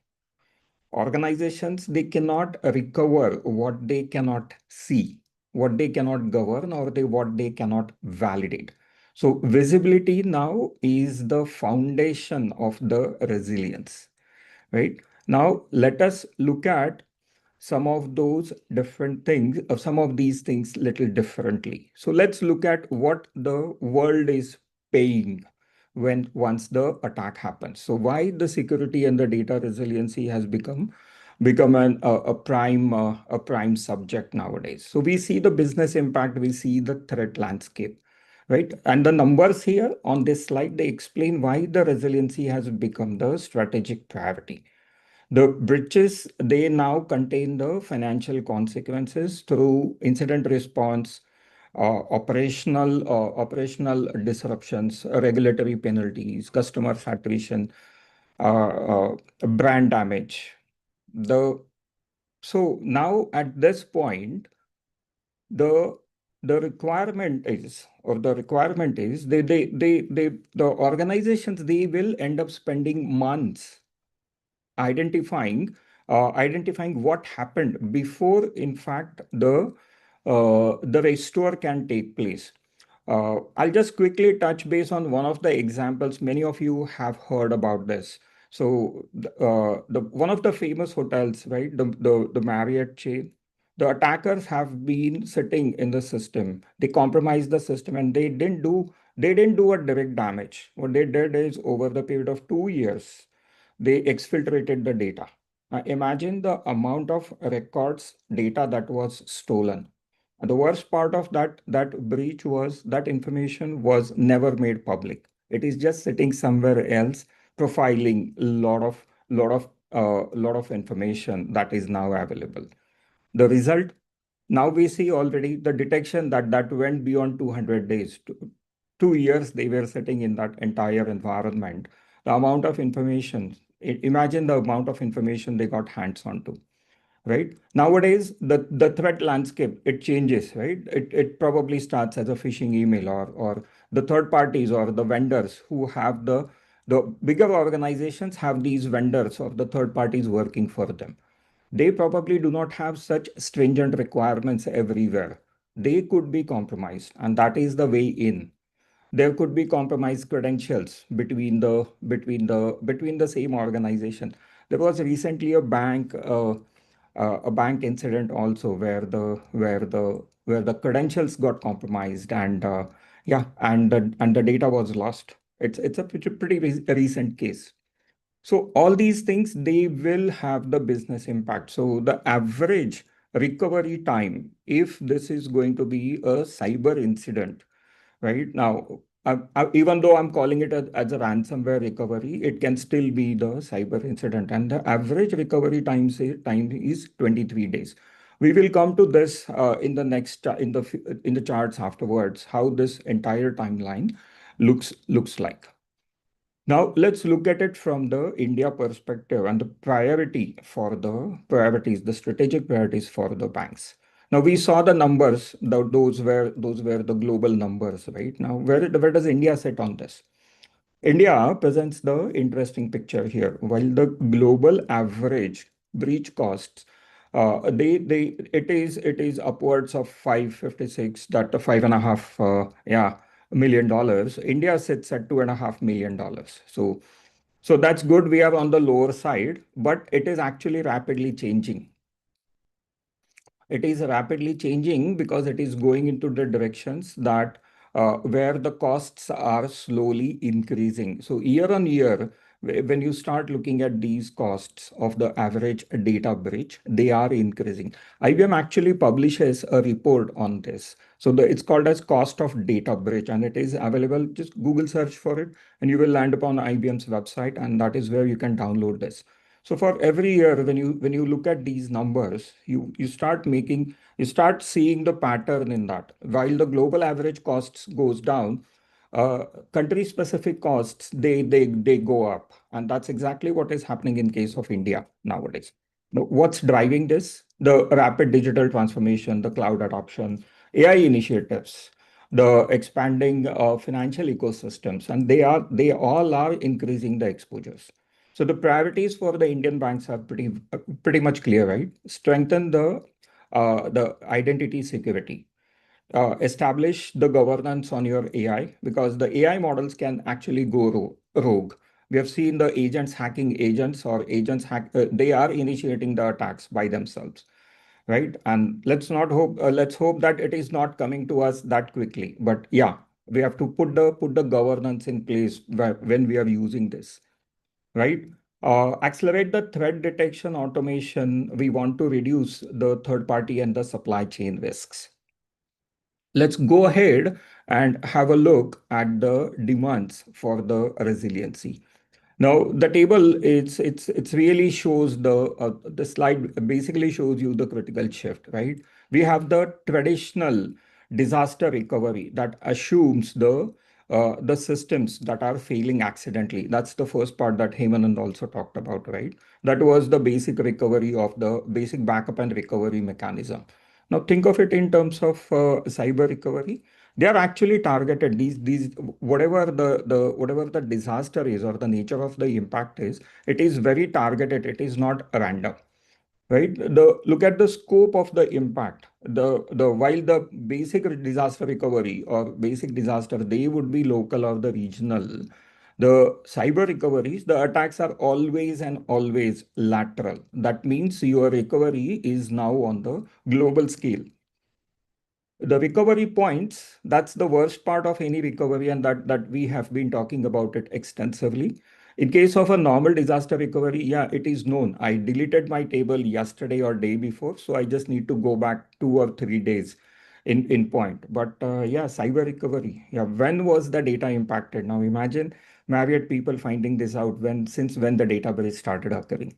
Organizations, they cannot recover what they cannot see, what they cannot govern, or what they cannot validate. So visibility now is the foundation of the resilience, right? Now, let us look at some of those different things, some of these things little differently. So let's look at what the world is paying once the attack happens. So why the security and the data resiliency has become a prime subject nowadays. So we see the business impact, we see the threat landscape, right? And the numbers here on this slide, they explain why the resiliency has become the strategic priority. The breaches, they now contain the financial consequences through incident response, operational disruptions, regulatory penalties, customer attrition, brand damage. So now at this point, the requirement is the organizations, they will end up spending months identifying what happened before, in fact, the restore can take place. I'll just quickly touch base on one of the examples. Many of you have heard about this. So one of the famous hotels, right, the Marriott chain, the attackers have been sitting in the system. They compromised the system, and they didn't do a direct damage. What they did is, over the period of 2 years, they exfiltrated the data. Imagine the amount of records data that was stolen. And the worst part of that breach was that information was never made public. It is just sitting somewhere else, profiling lot of information that is now available. The result, now we see already the detection that went beyond 200 days. 2 years they were sitting in that entire environment. The amount of information, imagine the amount of information they got hands on to. Right? Nowadays, the threat landscape, it changes, right? It probably starts as a phishing email, or the third parties or the vendors who have the bigger organizations have these vendors or the third parties working for them. They probably do not have such stringent requirements everywhere. They could be compromised, and that is the way in. There could be compromised credentials between the same organization. There was recently a bank incident also, where the credentials got compromised, and the data was lost. It's a pretty recent case. So all these things, they will have the business impact. So the average recovery time, if this is going to be a cyber incident, right now, even though I'm calling it as a ransomware recovery, it can still be the cyber incident, and the average recovery time is 23 days. We will come to this in the next in the charts afterwards, how this entire timeline looks like. Now let's look at it from the India perspective and the the strategic priorities for the banks. Now we saw the numbers, those were the global numbers, right? Now where does India sit on this? India presents the interesting picture here. While the global average breach costs, it is upwards of 556, that $5.5 million. India sits at $2.5 million. So that's good. We are on the lower side, but it is actually rapidly changing. it is rapidly changing because it is going into the directions that where the costs are slowly increasing. So year on year, when you start looking at these costs of the average data breach, they are increasing. IBM actually publishes a report on this. So it's called as cost of data breach, and it is available. Just Google search for it and you will land upon IBM's website, and that is where you can download this. So for every year, when you look at these numbers, you start seeing the pattern in that. While the global average costs goes down, country specific costs they go up, and that's exactly what is happening in case of India nowadays. Now, what's driving this? The rapid digital transformation, the cloud adoption, AI initiatives, the expanding financial ecosystems, and they all are increasing the exposures. So the priorities for the Indian banks are pretty much clear, right? Strengthen the identity security. Establish the governance on your AI, because the AI models can actually go rogue. We have seen the agents hacking agents, or agents they are initiating the attacks by themselves, right? And let's hope that it is not coming to us that quickly. But yeah, we have to put the governance in place when we are using this, right? Accelerate the threat detection automation. We want to reduce the third party and the supply chain risks. Let's go ahead and have a look at the demands for the resiliency. Now, the table it's really shows the slide basically shows you the critical shift, right? We have the traditional disaster recovery that assumes the systems that are failing accidentally. That's the first part that Hemanand also talked about, right? That was the basic recovery of the basic backup and recovery mechanism. Now think of it in terms of cyber recovery. They are actually targeted. These whatever the disaster is or the nature of the impact is, it is very targeted. It is not random, right? Look at the scope of the impact. While the basic disaster recovery or basic disaster, they would be local or the regional. The cyber recoveries, the attacks are always and always lateral. That means your recovery is now on the global scale. The recovery points, that's the worst part of any recovery, and that we have been talking about it extensively. In case of a normal disaster recovery, yeah, it is known. I deleted my table yesterday or day before, so I just need to go back 2 or 3 days in point. But yeah, cyber recovery, yeah, when was the data impacted? Now imagine Marriott people finding this out since when the data breach started occurring.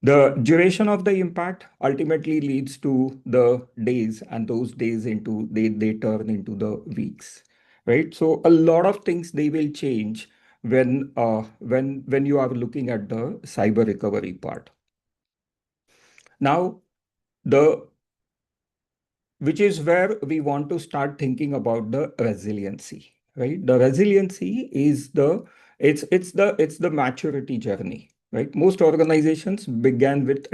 The duration of the impact ultimately leads to the days, and those days they turn into the weeks, right? So a lot of things they will change when you are looking at the cyber recovery part. Now, which is where we want to start thinking about the resiliency, right? The resiliency is it's the maturity journey, right? Most organizations begin with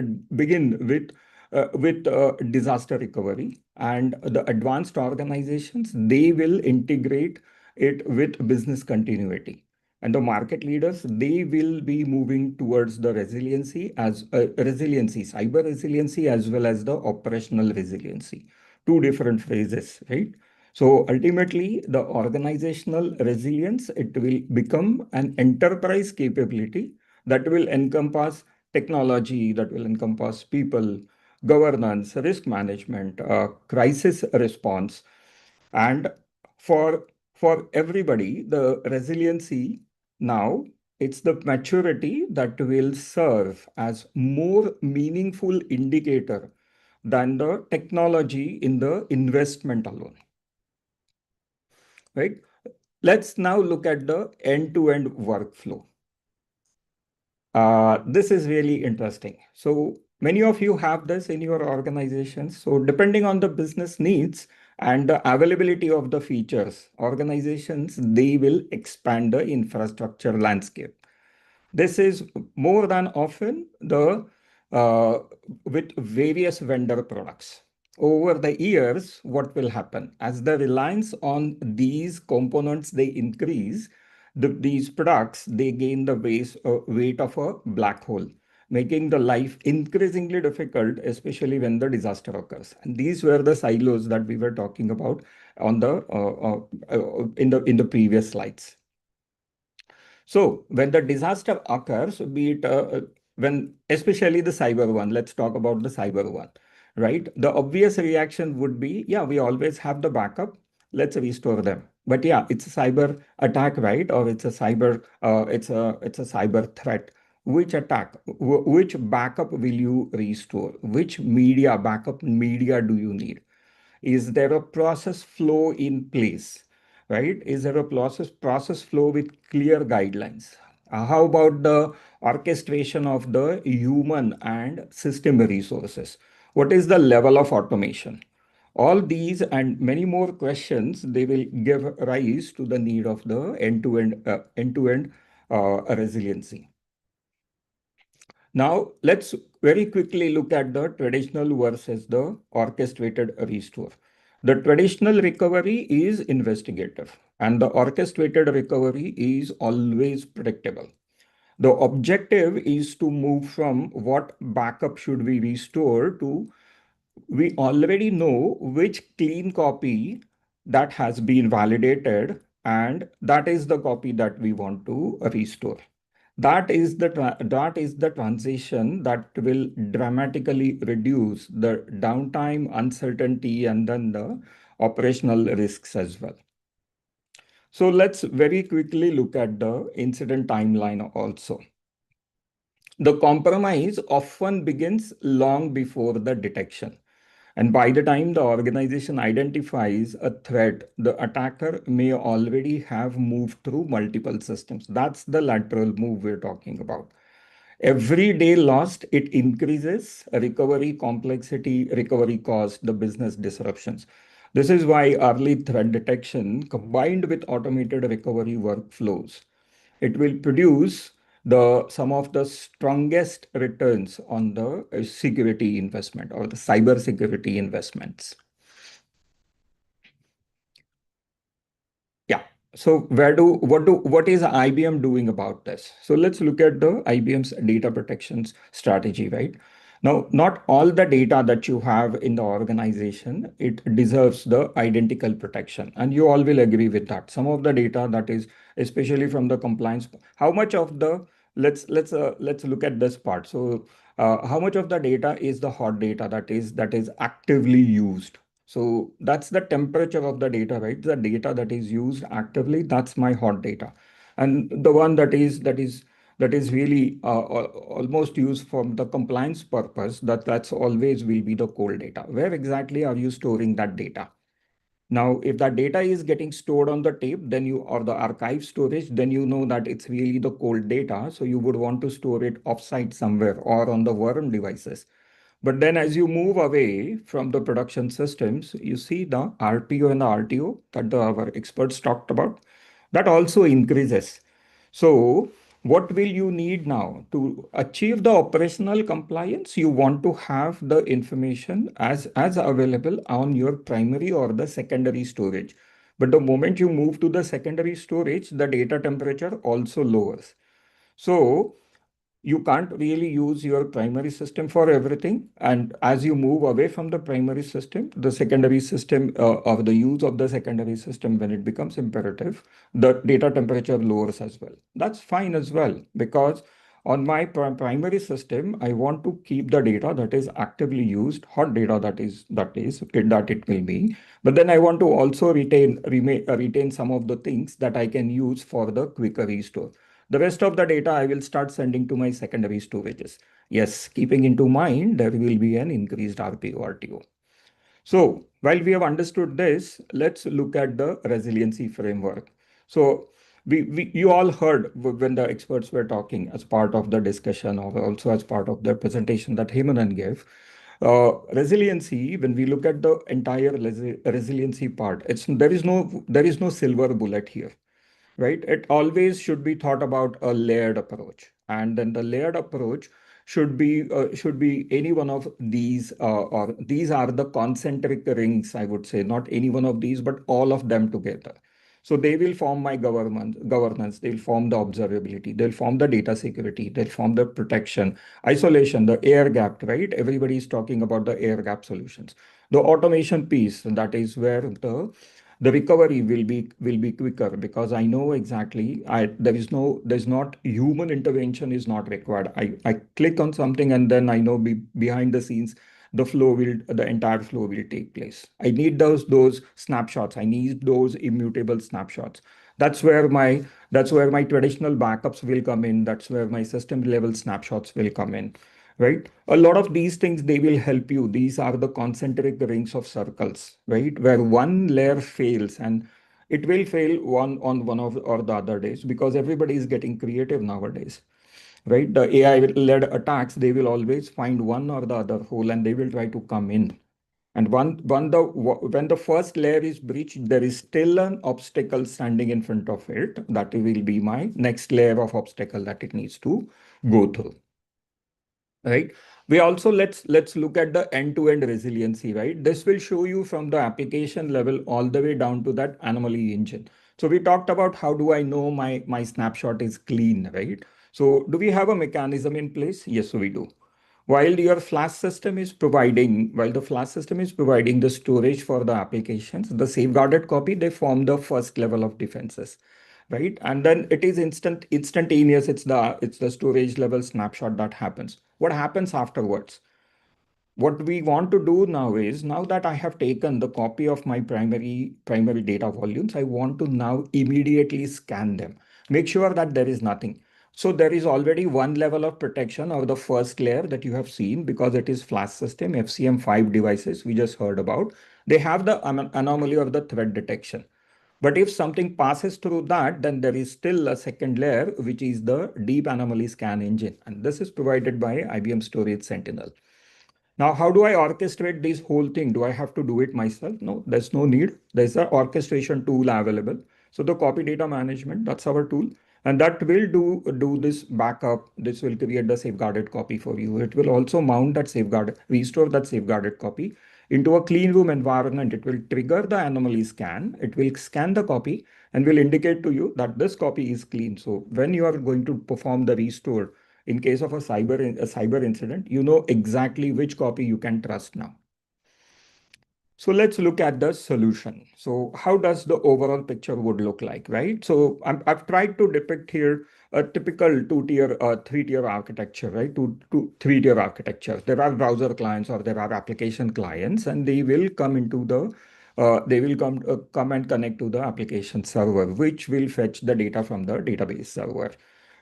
disaster recovery, and the advanced organizations, they will integrate it with business continuity. And the market leaders, they will be moving towards the resiliency cyber resiliency, as well as the operational resiliency. Two different phrases, right? So ultimately, the organizational resilience, it will become an enterprise capability that will encompass technology, that will encompass people, governance, risk management, crisis response. And for everybody, the resiliency now, it's the maturity that will serve as more meaningful indicator than the technology in the investment alone, right? Let's now look at the end-to-end workflow. This is really interesting. So many of you have this in your organizations. So depending on the business needs and the availability of the features, organizations, they will expand the infrastructure landscape. This is more than often with various vendor products. Over the years, what will happen? As the reliance on these components, they increase, these products, they gain the weight of a black hole. making the life increasingly difficult, especially when the disaster occurs. And these were the silos that we were talking about on the in the previous slides. So when the disaster occurs, be it when especially the cyber one, let's talk about the cyber one, right? The obvious reaction would be, yeah, we always have the backup. Let's restore them. But yeah, it's a cyber attack, right? Or it's a cyber, it's a cyber threat. Which attack, which backup will you restore? Which media, backup media do you need? Is there a process flow in place, right? Is there a process flow with clear guidelines? How about the orchestration of the human and system resources? What is the level of automation? All these and many more questions, they will give rise to the need of the end-to-end resiliency. Now, let's very quickly look at the traditional versus the orchestrated restore. The traditional recovery is investigative, and the orchestrated recovery is always predictable. The objective is to move from what backup should we restore to we already know which clean copy that has been validated, and that is the copy that we want to restore. That is the transition that will dramatically reduce the downtime, uncertainty, and then the operational risks as well. So let's very quickly look at the incident timeline also. The compromise often begins long before the detection. And by the time the organization identifies a threat, the attacker may already have moved through multiple systems. That's the lateral move we're talking about. Every day lost, it increases recovery complexity, recovery cost, the business disruptions. This is why early threat detection combined with automated recovery workflows, it will produce some of the strongest returns on the security investment or the cyber security investments. Yeah. So what is IBM doing about this? So let's look at the IBM's data protections strategy, right? Now, not all the data that you have in the organization, it deserves the identical protection. And you all will agree with that. Some of the data that is, especially from the compliance, how much of the, let's look at this part. So how much of the data is the hot data that is actively used? So that's the temperature of the data, right? The data that is used actively, that's my hot data. And the one that is really almost used for the compliance purpose, that's always will be the cold data. Where exactly are you storing that data? Now, if that data is getting stored on the tape, then or the archive storage, then you know that it's really the cold data. So you would want to store it offsite somewhere or on the worm devices. But then as you move away from the production systems, you see the RPO and the RTO that our experts talked about, that also increases. So what will you need now to achieve the operational compliance? You want to have the information as available on your primary or the secondary storage. But the moment you move to the secondary storage, the data temperature also lowers. So you can't really use your primary system for everything. And as you move away from the primary system, the secondary system or the use of the secondary system, when it becomes imperative, the data temperature lowers as well. That's fine as well, because on my primary system, I want to keep the data that is actively used, hot data that it will be. But then I want to also retain some of the things that I can use for the quicker restore. The rest of the data I will start sending to my secondary storages. Yes, keeping into mind there will be an increased RPO, RTO. So while we have understood this, let's look at the resiliency framework. So you all heard when the experts were talking as part of the discussion or also as part of the presentation that Hemanan gave. Resiliency, when we look at the entire resiliency part, there is no silver bullet here. Right? It always should be thought about a layered approach. And then the layered approach should be any one of these, or these are the concentric rings, I would say, not any one of these, but all of them together. So they will form my governance, they'll form the observability, they'll form the data security, they'll form the protection, isolation, the air gap, right? Everybody is talking about the air gap solutions. The automation piece, that is where the recovery will be quicker, because I know exactly there's not human intervention is not required. I click on something and then I know behind the scenes the entire flow will take place. I need those snapshots. I need those immutable snapshots. That's where my traditional backups will come in. That's where my system level snapshots will come in, right? A lot of these things, they will help you. These are the concentric rings of circles, right? Where one layer fails, and it will fail one of or the other days, because everybody is getting creative nowadays, right? The AI-led attacks, they will always find one or the other hole and they will try to come in. And when the first layer is breached, there is still an obstacle standing in front of it. That will be my next layer of obstacle that it needs to go through, right? We also let's look at the end-to-end resiliency, right? This will show you from the application level all the way down to that anomaly engine. So we talked about how do I know my snapshot is clean, right? So do we have a mechanism in place? Yes, we do. While the flash system is providing the storage for the applications, the safeguarded copy, they form the first level of defenses, right? And then it is instantaneous. It's the storage level snapshot that happens. What happens afterwards? What we want to do now is, now that I have taken the copy of my primary data volumes, I want to now immediately scan them, make sure that there is nothing. So there is already one level of protection, or the first layer that you have seen, because it is flash system, FCM5 devices we just heard about. They have the anomaly of the threat detection. But if something passes through that, then there is still a second layer, which is the deep anomaly scan engine. And this is provided by IBM Storage Sentinel. Now, how do I orchestrate this whole thing? Do I have to do it myself? No, there's no need. There's an orchestration tool available. So the copy data management, that's our tool. And that will do this backup. This will create the safeguarded copy for you. It will also mount that restore that safeguarded copy into a clean room environment. It will trigger the anomaly scan. It will scan the copy and will indicate to you that this copy is clean. So when you are going to perform the restore, in case of a cyber incident, you know exactly which copy you can trust now. So let's look at the solution. So how does the overall picture would look like, right? So I've tried to depict here a typical three-tier architecture, right? Three-tier architecture. There are browser clients or there are application clients, and they will come into the come and connect to the application server, which will fetch the data from the database server,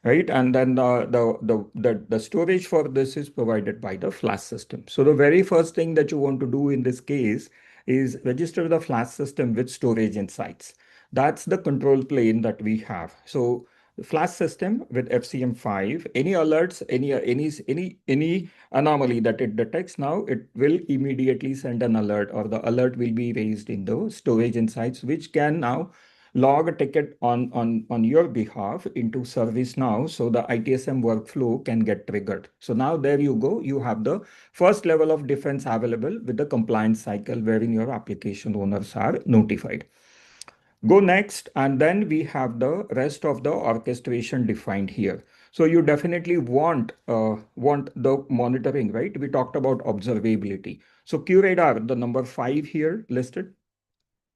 right? And then the storage for this is provided by the flash system. So the very first thing that you want to do in this case is register the flash system with storage insights. That's the control plane that we have. So the flash system with FCM5, any alerts, any anomaly that it detects now, it will immediately send an alert, or the alert will be raised in the storage insights, which can now log a ticket on your behalf into ServiceNow, so the ITSM workflow can get triggered. So now there you go. You have the first level of defense available with the compliance cycle wherein your application owners are notified. Go next, and then we have the rest of the orchestration defined here. So you definitely want the monitoring, right? We talked about observability. So QRadar, the number 5 here listed,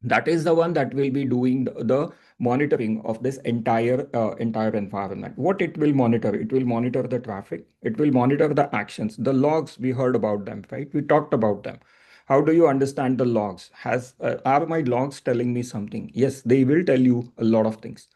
that is the one that will be doing the monitoring of this entire environment. What it will monitor? It will monitor the traffic. It will monitor the actions, the logs. We heard about them, right? We talked about them. How do you understand the logs? Are my logs telling me something? Yes, they will tell you a lot of things.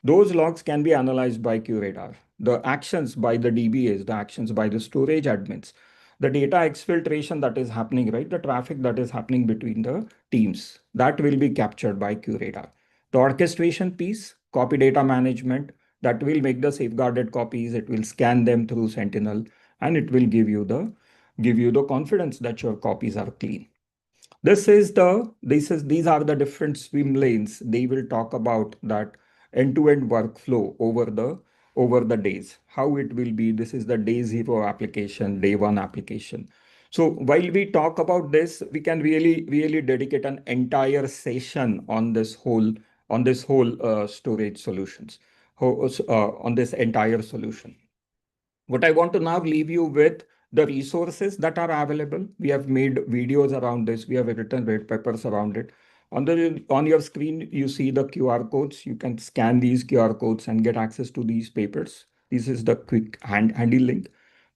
Those logs can be analyzed by QRadar. The actions by the DBAs, the actions by the storage admins, the data exfiltration that is happening, right? The traffic that is happening between the teams, that will be captured by QRadar. The orchestration piece, copy data management, that will make the safeguarded copies. It will scan them through Sentinel, and it will give you the confidence that your copies are clean. These are the different swim lanes. They will talk about that end-to-end workflow over the days, how it will be. This is the day 0 application, day 1 application. So while we talk about this, we can really dedicate an entire session on this whole on this whole storage solutions, on this entire solution. What I want to now leave you with the resources that are available. We have made videos around this. We have written red papers around it. On your screen, you see the QR codes. You can scan these QR codes and get access to these papers. This is the quick handy link.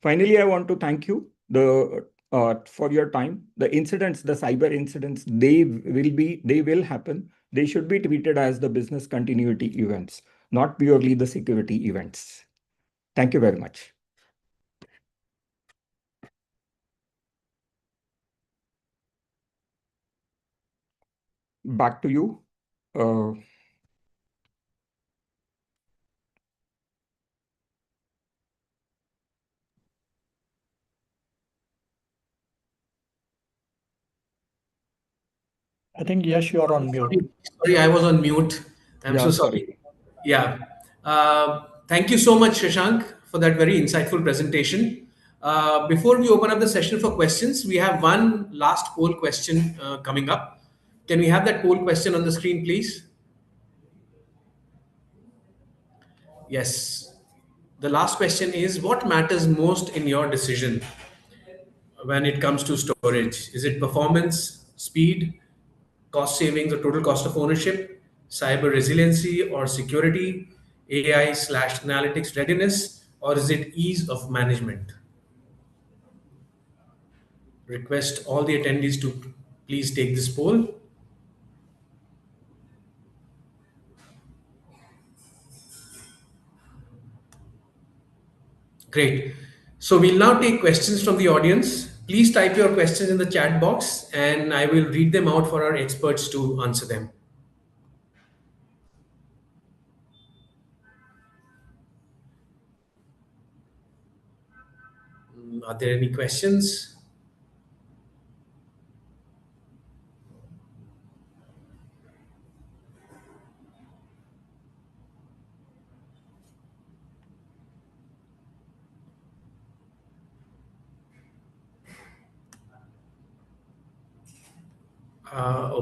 Finally, I want to thank you for your time. The incidents, the cyber incidents, they will happen. They should be treated as the business continuity events, not purely the security events. Thank you very much. Back to you. I think, Yash, you're on mute. Sorry, I was on mute. I'm Yeah, so sorry. Yeah. Thank you so much, Shashank, for that very insightful presentation. Before we open up the session for questions, we have one last poll question coming up. Can we have that poll question on the screen, please? Yes. The last question is, what matters most in your decision when it comes to storage? Is it performance, speed, cost savings or total cost of ownership, cyber resiliency or security, AI/analytics readiness, or is it ease of management? Request all the attendees to please take this poll. Great. So we'll now take questions from the audience. Please type your questions in the chat box and I will read them out for our experts to answer them. Are there any questions?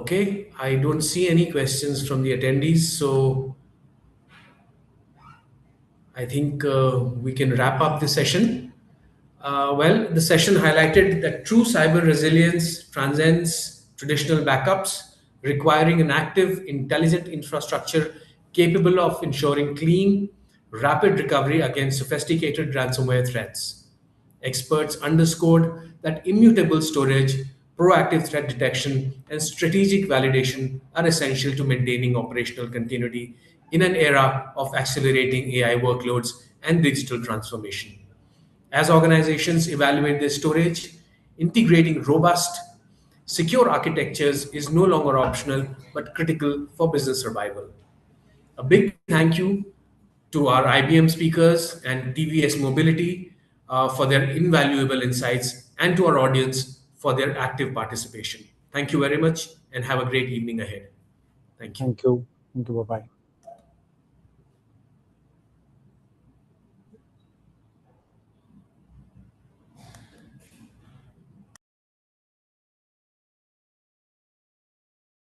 Okay, I don't see any questions from the attendees, so I think we can wrap up the session. Well, the session highlighted that true cyber resilience transcends traditional backups, requiring an active, intelligent infrastructure capable of ensuring clean, rapid recovery against sophisticated ransomware threats. Experts underscored that immutable storage, proactive threat detection, and strategic validation are essential to maintaining operational continuity in an era of accelerating AI workloads and digital transformation. As organizations evaluate their storage, integrating robust, secure architectures is no longer optional but critical for business survival. A big thank you to our IBM speakers and TVS Mobility for their invaluable insights and to our audience for their active participation. Thank you very much and have a great evening ahead. Thank you. Thank you. Thank you. Bye-bye.